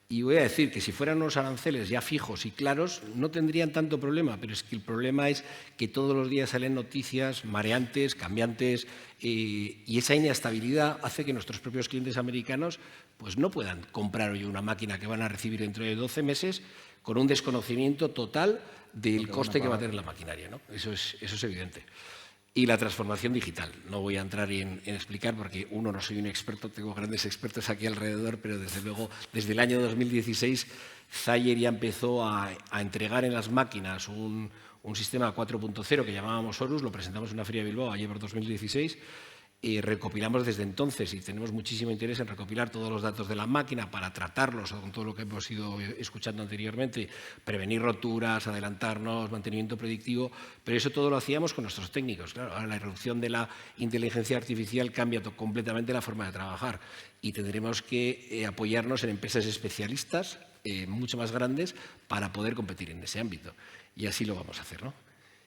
Y voy a decir que si fueran unos aranceles ya fijos y claros, no tendrían tanto problema, pero es que el problema es que todos los días salen noticias mareantes, cambiantes, y esa inestabilidad hace que nuestros propios clientes americanos pues, no puedan comprar hoy una máquina que van a recibir dentro de 12 meses con un desconocimiento total del coste que va a tener la maquinaria, ¿no? Eso es evidente. Y la transformación digital. No voy a entrar en explicar porque, uno, no soy un experto, tengo grandes expertos aquí alrededor, pero desde luego, desde el año 2016, Zayer ya empezó a entregar en las máquinas un sistema 4.0 que llamábamos Horus, lo presentamos en una feria de Bilbao ayer por 2016, y recopilamos desde entonces y tenemos muchísimo interés en recopilar todos los datos de la máquina para tratarlos con todo lo que hemos ido escuchando anteriormente, prevenir roturas, adelantarnos, mantenimiento predictivo, pero eso todo lo hacíamos con nuestros técnicos. Claro, ahora la irrupción de la inteligencia artificial cambia completamente la forma de trabajar y tendremos que apoyarnos en empresas especialistas mucho más grandes para poder competir en ese ámbito. Y así lo vamos a hacer, ¿no?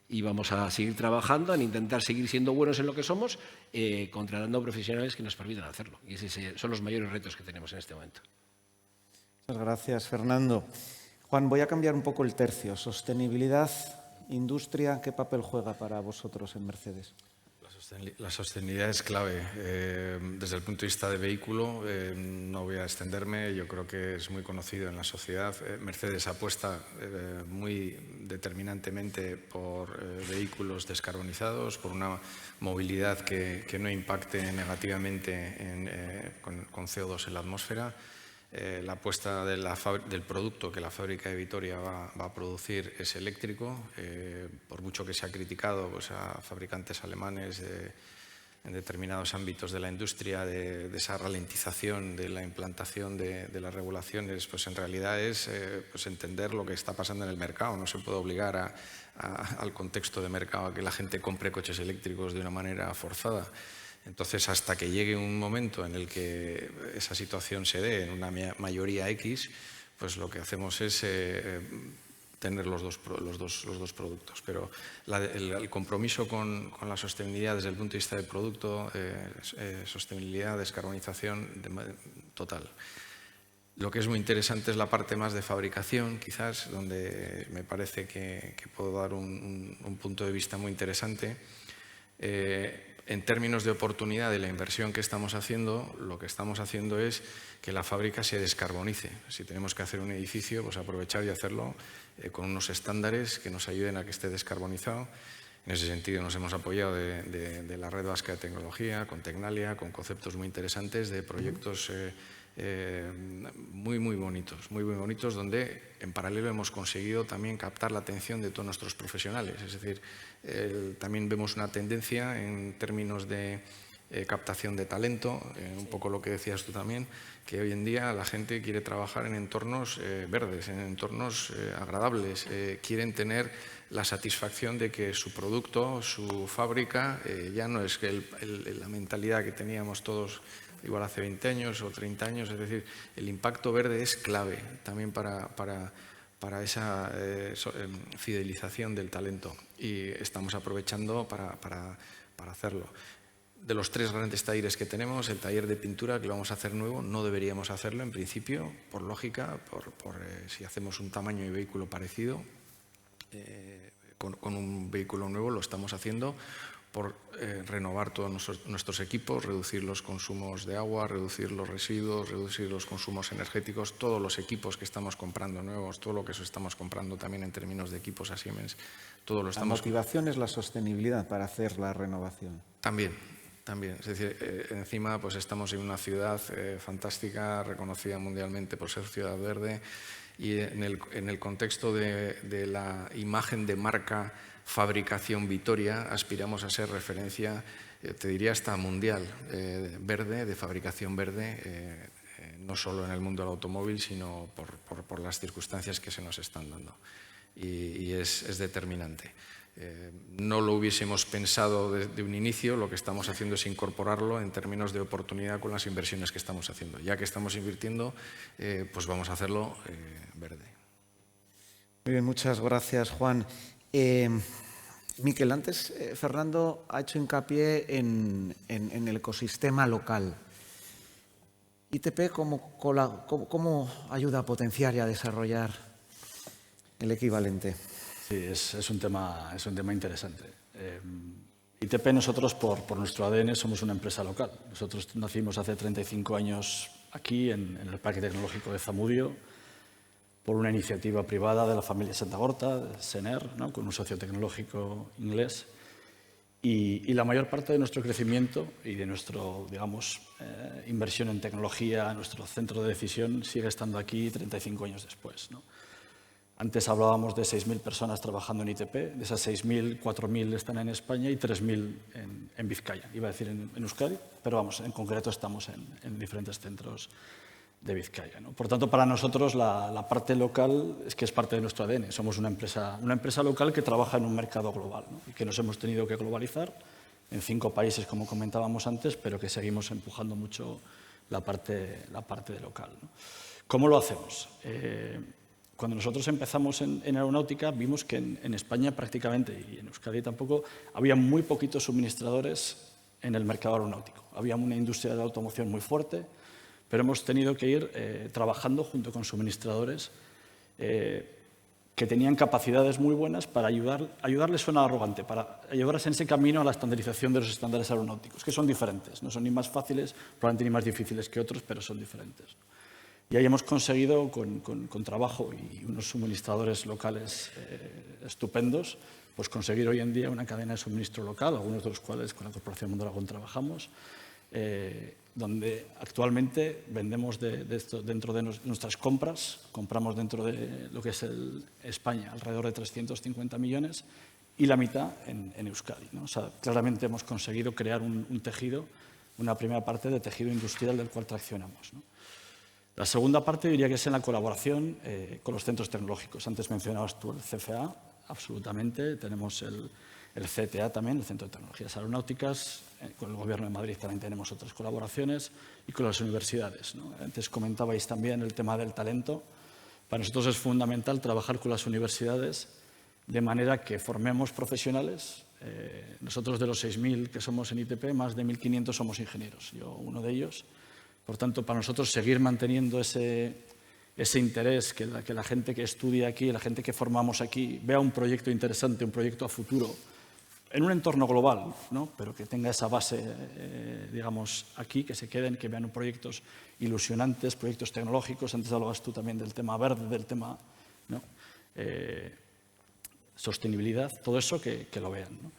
Y vamos a seguir trabajando en intentar seguir siendo buenos en lo que somos, contratando profesionales que nos permitan hacerlo. Y esos son los mayores retos que tenemos en este momento. Muchas gracias, Fernando. Juan, voy a cambiar un poco el tercio. Sostenibilidad, industria, ¿qué papel juega para vosotros en Mercedes? La sostenibilidad es clave. Desde el punto de vista de vehículo, no voy a extenderme, yo creo que es muy conocido en la sociedad. Mercedes apuesta muy determinantemente por vehículos descarbonizados, por una movilidad que no impacte negativamente con CO2 en la atmósfera. La apuesta del producto que la fábrica de Vitoria va a producir es eléctrico, por mucho que se ha criticado pues, a fabricantes alemanes en determinados ámbitos de la industria, de esa ralentización de la implantación de las regulaciones, pues en realidad es pues entender lo que está pasando en el mercado. No se puede obligar al contexto de mercado a que la gente compre coches eléctricos de una manera forzada. Entonces, hasta que llegue un momento en el que esa situación se dé en una mayoría X, pues lo que hacemos es tener los dos productos. Pero el compromiso con la sostenibilidad desde el punto de vista del producto, sostenibilidad, descarbonización total. Lo que es muy interesante es la parte más de fabricación, quizás, donde me parece que puedo dar un punto de vista muy interesante. En términos de oportunidad de la inversión que estamos haciendo, lo que estamos haciendo es que la fábrica se descarbonice. Si tenemos que hacer un edificio, pues aprovechar y hacerlo con unos estándares que nos ayuden a que esté descarbonizado. En ese sentido nos hemos apoyado de la Red Vasca de Tecnología, con Tecnalia, con conceptos muy interesantes de proyectos muy bonitos, donde en paralelo hemos conseguido también captar la atención de todos nuestros profesionales. Es decir, también vemos una tendencia en términos de captación de talento, un poco lo que decías tú también, que hoy en día la gente quiere trabajar en entornos verdes, en entornos agradables, quieren tener la satisfacción de que su producto, su fábrica, ya no es que la mentalidad que teníamos todos igual hace 20 años o 30 años, es decir, el impacto verde es clave también para esa fidelización del talento y estamos aprovechando para hacerlo. De los 3 grandes talleres que tenemos, el taller de pintura que lo vamos a hacer nuevo, no deberíamos hacerlo en principio, por lógica, si hacemos un tamaño de vehículo parecido, con un vehículo nuevo lo estamos haciendo por renovar todos nuestros equipos, reducir los consumos de agua, reducir los residuos, reducir los consumos energéticos, todos los equipos que estamos comprando nuevos, todo lo que estamos comprando también en términos de equipos a Siemens, todo lo estamos... La motivación es la sostenibilidad para hacer la renovación. También, también. Es decir, encima pues estamos en una ciudad fantástica, reconocida mundialmente por ser ciudad verde, y en el contexto de la imagen de marca Fabricación Vitoria aspiramos a ser referencia, te diría hasta mundial, verde, de fabricación verde, no solo en el mundo del automóvil, sino por las circunstancias que se nos están dando. Y es determinante. No lo hubiésemos pensado de un inicio, lo que estamos haciendo es incorporarlo en términos de oportunidad con las inversiones que estamos haciendo. Ya que estamos invirtiendo, pues vamos a hacerlo verde. Muy bien, muchas gracias, Juan. Miquel, antes Fernando ha hecho hincapié en el ecosistema local. ITP, ¿cómo ayuda a potenciar y a desarrollar el equivalente? Sí, es un tema interesante. ITP, nosotros, por nuestro ADN, somos una empresa local. Nosotros nacimos hace 35 años aquí, en el Parque Tecnológico de Zamudio, por una iniciativa privada de la familia Santagorta, Sener, ¿no?, con un socio tecnológico inglés. Y la mayor parte de nuestro crecimiento y de nuestra, digamos, inversión en tecnología, nuestro centro de decisión, sigue estando aquí 35 años después, ¿no? Antes hablábamos de 6.000 personas trabajando en ITP, de esas 6.000, 4.000 están en España y 3.000 en Vizcaya. Iba a decir en Euskadi, pero vamos, en concreto estamos en diferentes centros de Vizcaya, ¿no? Por tanto, para nosotros la parte local es que es parte de nuestro ADN. Somos una empresa local que trabaja en un mercado global, ¿no?, y que nos hemos tenido que globalizar en 5 países, como comentábamos antes, pero que seguimos empujando mucho la parte de local, ¿no? ¿Cómo lo hacemos? Cuando nosotros empezamos en aeronáutica, vimos que en España prácticamente, y en Euskadi tampoco, había muy poquitos suministradores en el mercado aeronáutico. Había una industria de la automoción muy fuerte, pero hemos tenido que ir trabajando junto con suministradores que tenían capacidades muy buenas para ayudarles, suena arrogante, para ayudarles en ese camino a la estandarización de los estándares aeronáuticos, que son diferentes, no son ni más fáciles, probablemente ni más difíciles que otros, pero son diferentes. Y ahí hemos conseguido, con trabajo y unos suministradores locales estupendos, pues conseguir hoy en día una cadena de suministro local, algunos de los cuales con la Corporación Mondragón trabajamos, donde actualmente vendemos dentro de nuestras compras, compramos dentro de lo que es España alrededor de 350 millones y la mitad en Euskadi, ¿no? O sea, claramente hemos conseguido crear un tejido, una primera parte de tejido industrial del cual traccionamos, ¿no? La segunda parte diría que es en la colaboración con los centros tecnológicos. Antes mencionabas tú el CFA, absolutamente. Tenemos el CTA también, el Centro de Tecnologías Aeronáuticas. Con el Gobierno de Madrid también tenemos otras colaboraciones y con las universidades, ¿no? Antes comentabais también el tema del talento. Para nosotros es fundamental trabajar con las universidades de manera que formemos profesionales. Nosotros de los 6.000 que somos en ITP, más de 1.500 somos ingenieros. Yo uno de ellos. Por tanto, para nosotros seguir manteniendo ese interés, que la gente que estudia aquí, la gente que formamos aquí, vea un proyecto interesante, un proyecto a futuro, en un entorno global, ¿no?, pero que tenga esa base, digamos, aquí, que se queden, que vean proyectos ilusionantes, proyectos tecnológicos. Antes hablabas tú también del tema verde, del tema, ¿no?, sostenibilidad, todo eso que lo vean, ¿no?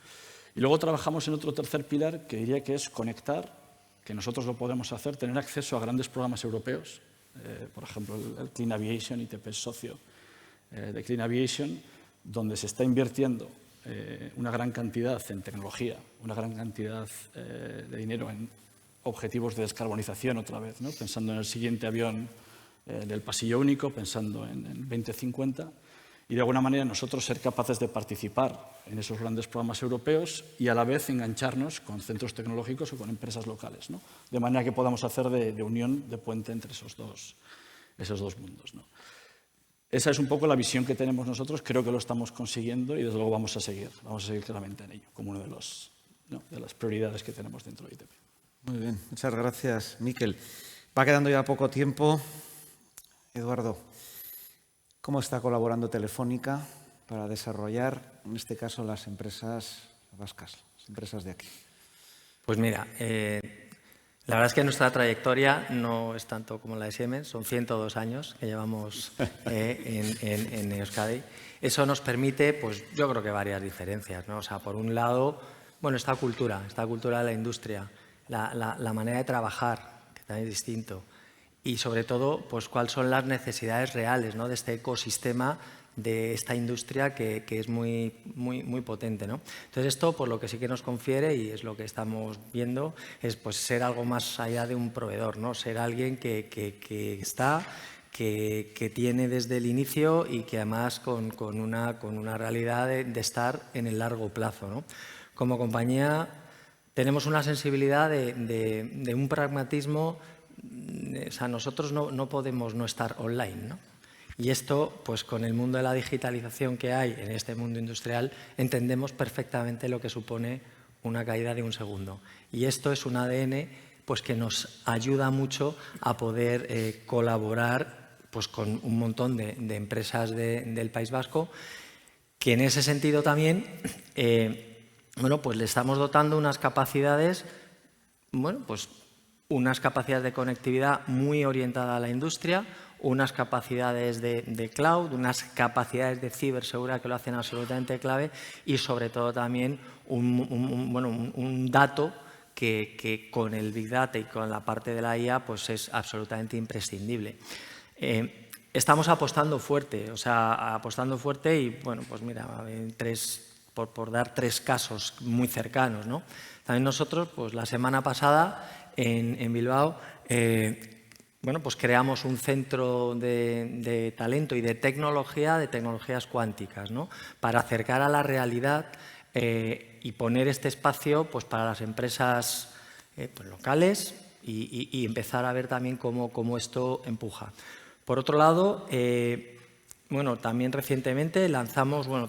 Y luego trabajamos en otro tercer pilar que diría que es conectar, que nosotros lo podemos hacer, tener acceso a grandes programas europeos, por ejemplo, el Clean Aviation, ITP es socio de Clean Aviation, donde se está invirtiendo una gran cantidad en tecnología, una gran cantidad de dinero en objetivos de descarbonización otra vez, ¿no?, pensando en el siguiente avión del pasillo único, pensando en 2050, y de alguna manera nosotros ser capaces de participar en esos grandes programas europeos y a la vez engancharnos con centros tecnológicos o con empresas locales, ¿no?, de manera que podamos hacer de unión, de puente entre esos dos mundos, ¿no? Esa es un poco la visión que tenemos nosotros, creo que lo estamos consiguiendo y desde luego vamos a seguir claramente en ello, como una de las prioridades que tenemos dentro de ITP. Muy bien, muchas gracias, Miquel. Va quedando ya poco tiempo. Eduardo, ¿cómo está colaborando Telefónica para desarrollar, en este caso, las empresas vascas, las empresas de aquí? Pues mira, la verdad es que nuestra trayectoria no es tanto como la de Siemens, son 102 años que llevamos en Euskadi. Eso nos permite, pues yo creo que varias diferencias, ¿no? O sea, por un lado, Bueno, esta cultura de la industria, la manera de trabajar, que también es distinto, y sobre todo, pues cuáles son las necesidades reales, ¿no?, de este ecosistema, de esta industria que es muy potente, ¿no? Entonces esto, por lo que sí que nos confiere, y es lo que estamos viendo, es pues ser algo más allá de un proveedor, ¿no? Ser alguien que tiene desde el inicio y que además con una realidad de estar en el largo plazo, ¿no? Como compañía tenemos una sensibilidad de un pragmatismo, o sea, nosotros no podemos no estar online, ¿no? Y esto, pues con el mundo de la digitalización que hay en este mundo industrial, entendemos perfectamente lo que supone una caída de un segundo. Y esto es un ADN pues, que nos ayuda mucho a poder colaborar pues, con un montón de empresas del País Vasco, que en ese sentido también bueno, pues le estamos dotando unas capacidades, bueno, pues unas capacidades de conectividad muy orientadas a la industria, unas capacidades de cloud, unas capacidades de ciberseguridad que lo hacen absolutamente clave y sobre todo también un dato que con el Big Data y con la parte de la IA pues es absolutamente imprescindible. Estamos apostando fuerte, y bueno, pues mira, por dar 3 casos muy cercanos, ¿no? También nosotros, pues la semana pasada en Bilbao, bueno, pues creamos un centro de talento y de tecnologías cuánticas, ¿no?, para acercar a la realidad y poner este espacio pues, para las empresas pues, locales y empezar a ver también cómo esto empuja. Por otro lado, bueno, también recientemente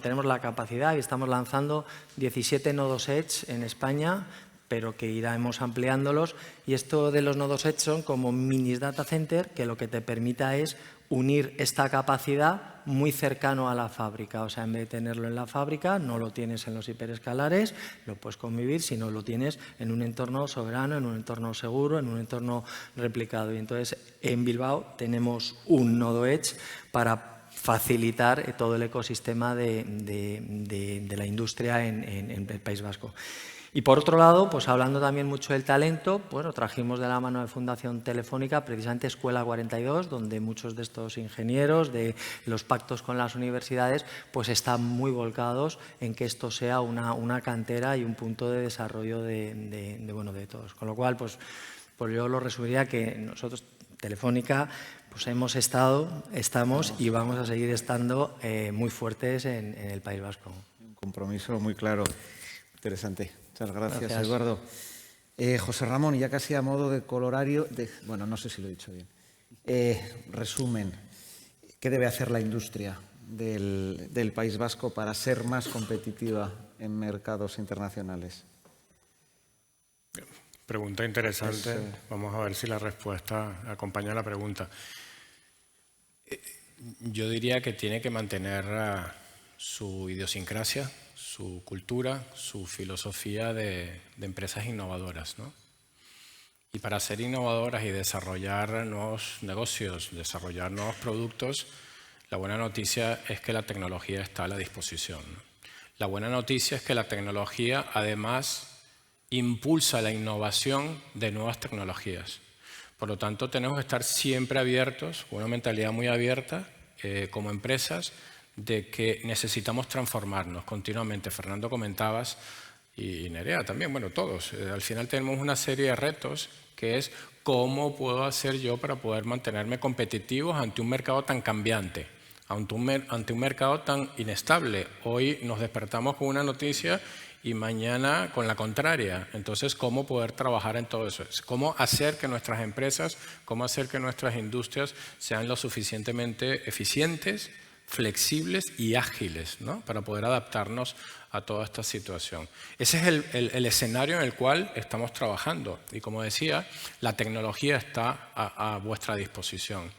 tenemos la capacidad y estamos lanzando 17 nodos Edge en España, pero que iremos ampliándolos. Y esto de los nodos Edge son como mini data center que lo que te permita es unir esta capacidad muy cercano a la fábrica. O sea, en vez de tenerlo en la fábrica, no lo tienes en los hiperescalares, lo puedes convivir, sino lo tienes en un entorno soberano, en un entorno seguro, en un entorno replicado. Y entonces, en Bilbao tenemos un nodo Edge para facilitar todo el ecosistema de la industria en el País Vasco. Y por otro lado, pues hablando también mucho del talento, bueno, trajimos de la mano de Fundación Telefónica precisamente Escuela 42, donde muchos de estos ingenieros de los pactos con las universidades pues están muy volcados en que esto sea una cantera y un punto de desarrollo de todos. Con lo cual, pues yo lo resumiría que nosotros, Telefónica, pues estamos y vamos a seguir estando muy fuertes en el País Vasco. Un compromiso muy claro. Interesante. Muchas gracias, Eduardo. José Ramón, ya casi a modo de colorario, bueno, no sé si lo he dicho bien. Resumen, ¿qué debe hacer la industria del País Vasco para ser más competitiva en mercados internacionales? Pregunta interesante. Vamos a ver si la respuesta acompaña a la pregunta. Yo diría que tiene que mantener su idiosincrasia, su cultura, su filosofía de empresas innovadoras, ¿no? Y para ser innovadoras y desarrollar nuevos negocios, desarrollar nuevos productos, la buena noticia es que la tecnología está a la disposición, ¿no? La buena noticia es que la tecnología además impulsa la innovación de nuevas tecnologías. Por lo tanto, tenemos que estar siempre abiertos, con una mentalidad muy abierta como empresas, de que necesitamos transformarnos continuamente. Fernando, comentabas, y Nerea también, bueno, todos. Al final tenemos una serie de retos que es cómo puedo hacer yo para poder mantenerme competitivos ante un mercado tan cambiante, ante un mercado tan inestable. Hoy nos despertamos con una noticia y mañana con la contraria. Entonces, ¿cómo poder trabajar en todo eso? ¿Cómo hacer que nuestras empresas, cómo hacer que nuestras industrias sean lo suficientemente eficientes, flexibles y ágiles, ¿no?, para poder adaptarnos a toda esta situación? Ese es el escenario en el cual estamos trabajando. Y como decía, la tecnología está a vuestra disposición.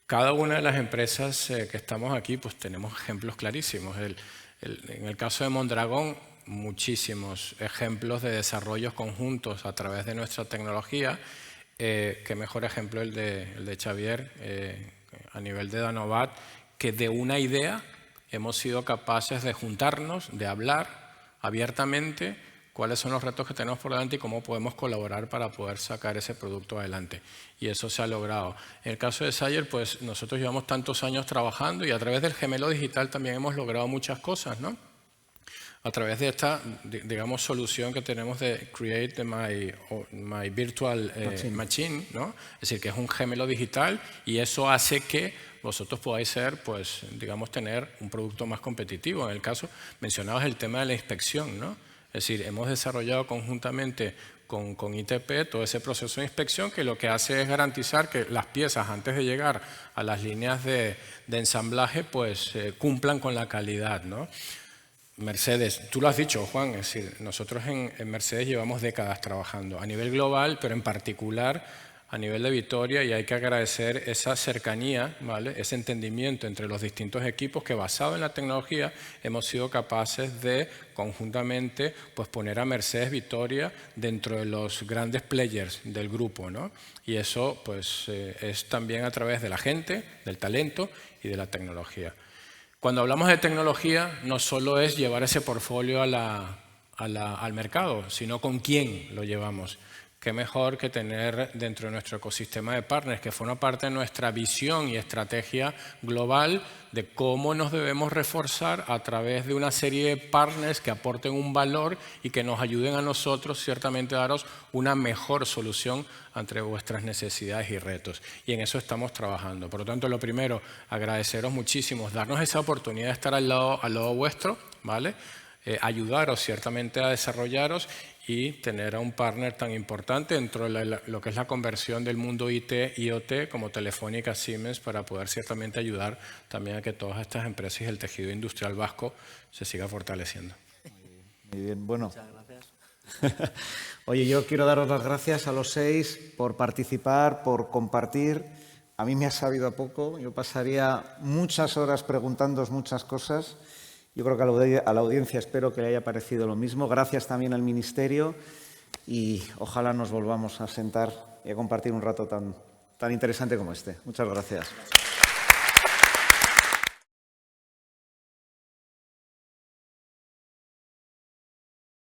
Cada una de las empresas que estamos aquí, pues tenemos ejemplos clarísimos. En el caso de Mondragón, muchísimos ejemplos de desarrollos conjuntos a través de nuestra tecnología. Qué mejor ejemplo el de Xavier a nivel de Danovat, que de una idea hemos sido capaces de juntarnos, de hablar abiertamente cuáles son los retos que tenemos por delante y cómo podemos colaborar para poder sacar ese producto adelante. Y eso se ha logrado. En el caso de Sayer, pues nosotros llevamos tantos años trabajando y a través del gemelo digital también hemos logrado muchas cosas, ¿no? A través de esta, digamos, solución que tenemos de Create My Virtual Machine, ¿no? Es decir, que es un gemelo digital y eso hace que vosotros podáis ser, pues, digamos, tener un producto más competitivo. En el caso, mencionabas el tema de la inspección, ¿no? Es decir, hemos desarrollado conjuntamente con ITP todo ese proceso de inspección que lo que hace es garantizar que las piezas, antes de llegar a las líneas de ensamblaje, pues, cumplan con la calidad, ¿no? Mercedes, tú lo has dicho, Juan, es decir, nosotros en Mercedes llevamos décadas trabajando a nivel global, pero en particular a nivel de Vitoria, y hay que agradecer esa cercanía, ¿vale? Ese entendimiento entre los distintos equipos que, basado en la tecnología, hemos sido capaces de conjuntamente, pues, poner a Mercedes Vitoria dentro de los grandes players del grupo, ¿no? Y eso, pues, es también a través de la gente, del talento y de la tecnología. Cuando hablamos de tecnología, no solo es llevar ese portfolio al mercado, sino con quién lo llevamos. Qué mejor que tener dentro de nuestro ecosistema de partners, que forma parte de nuestra visión y estrategia global de cómo nos debemos reforzar a través de una serie de partners que aporten un valor y que nos ayuden a nosotros, ciertamente, a daros una mejor solución ante vuestras necesidades y retos. Y en eso estamos trabajando. Por lo tanto, lo primero, agradeceros muchísimo, darnos esa oportunidad de estar al lado vuestro, ¿vale? Ayudaros ciertamente a desarrollaros y tener a un partner tan importante dentro de lo que es la conversión del mundo IT-IoT como Telefónica, Siemens, para poder ciertamente ayudar también a que todas estas empresas y el tejido industrial vasco se siga fortaleciendo. Muy bien, bueno. Muchas gracias. Oye, yo quiero daros las gracias a los 6 por participar, por compartir. A mí me ha sabido a poco. Yo pasaría muchas horas preguntándoos muchas cosas. Yo creo que a la audiencia espero que le haya parecido lo mismo. Gracias también al Ministerio y ojalá nos volvamos a sentar y a compartir un rato tan interesante como este. Muchas gracias.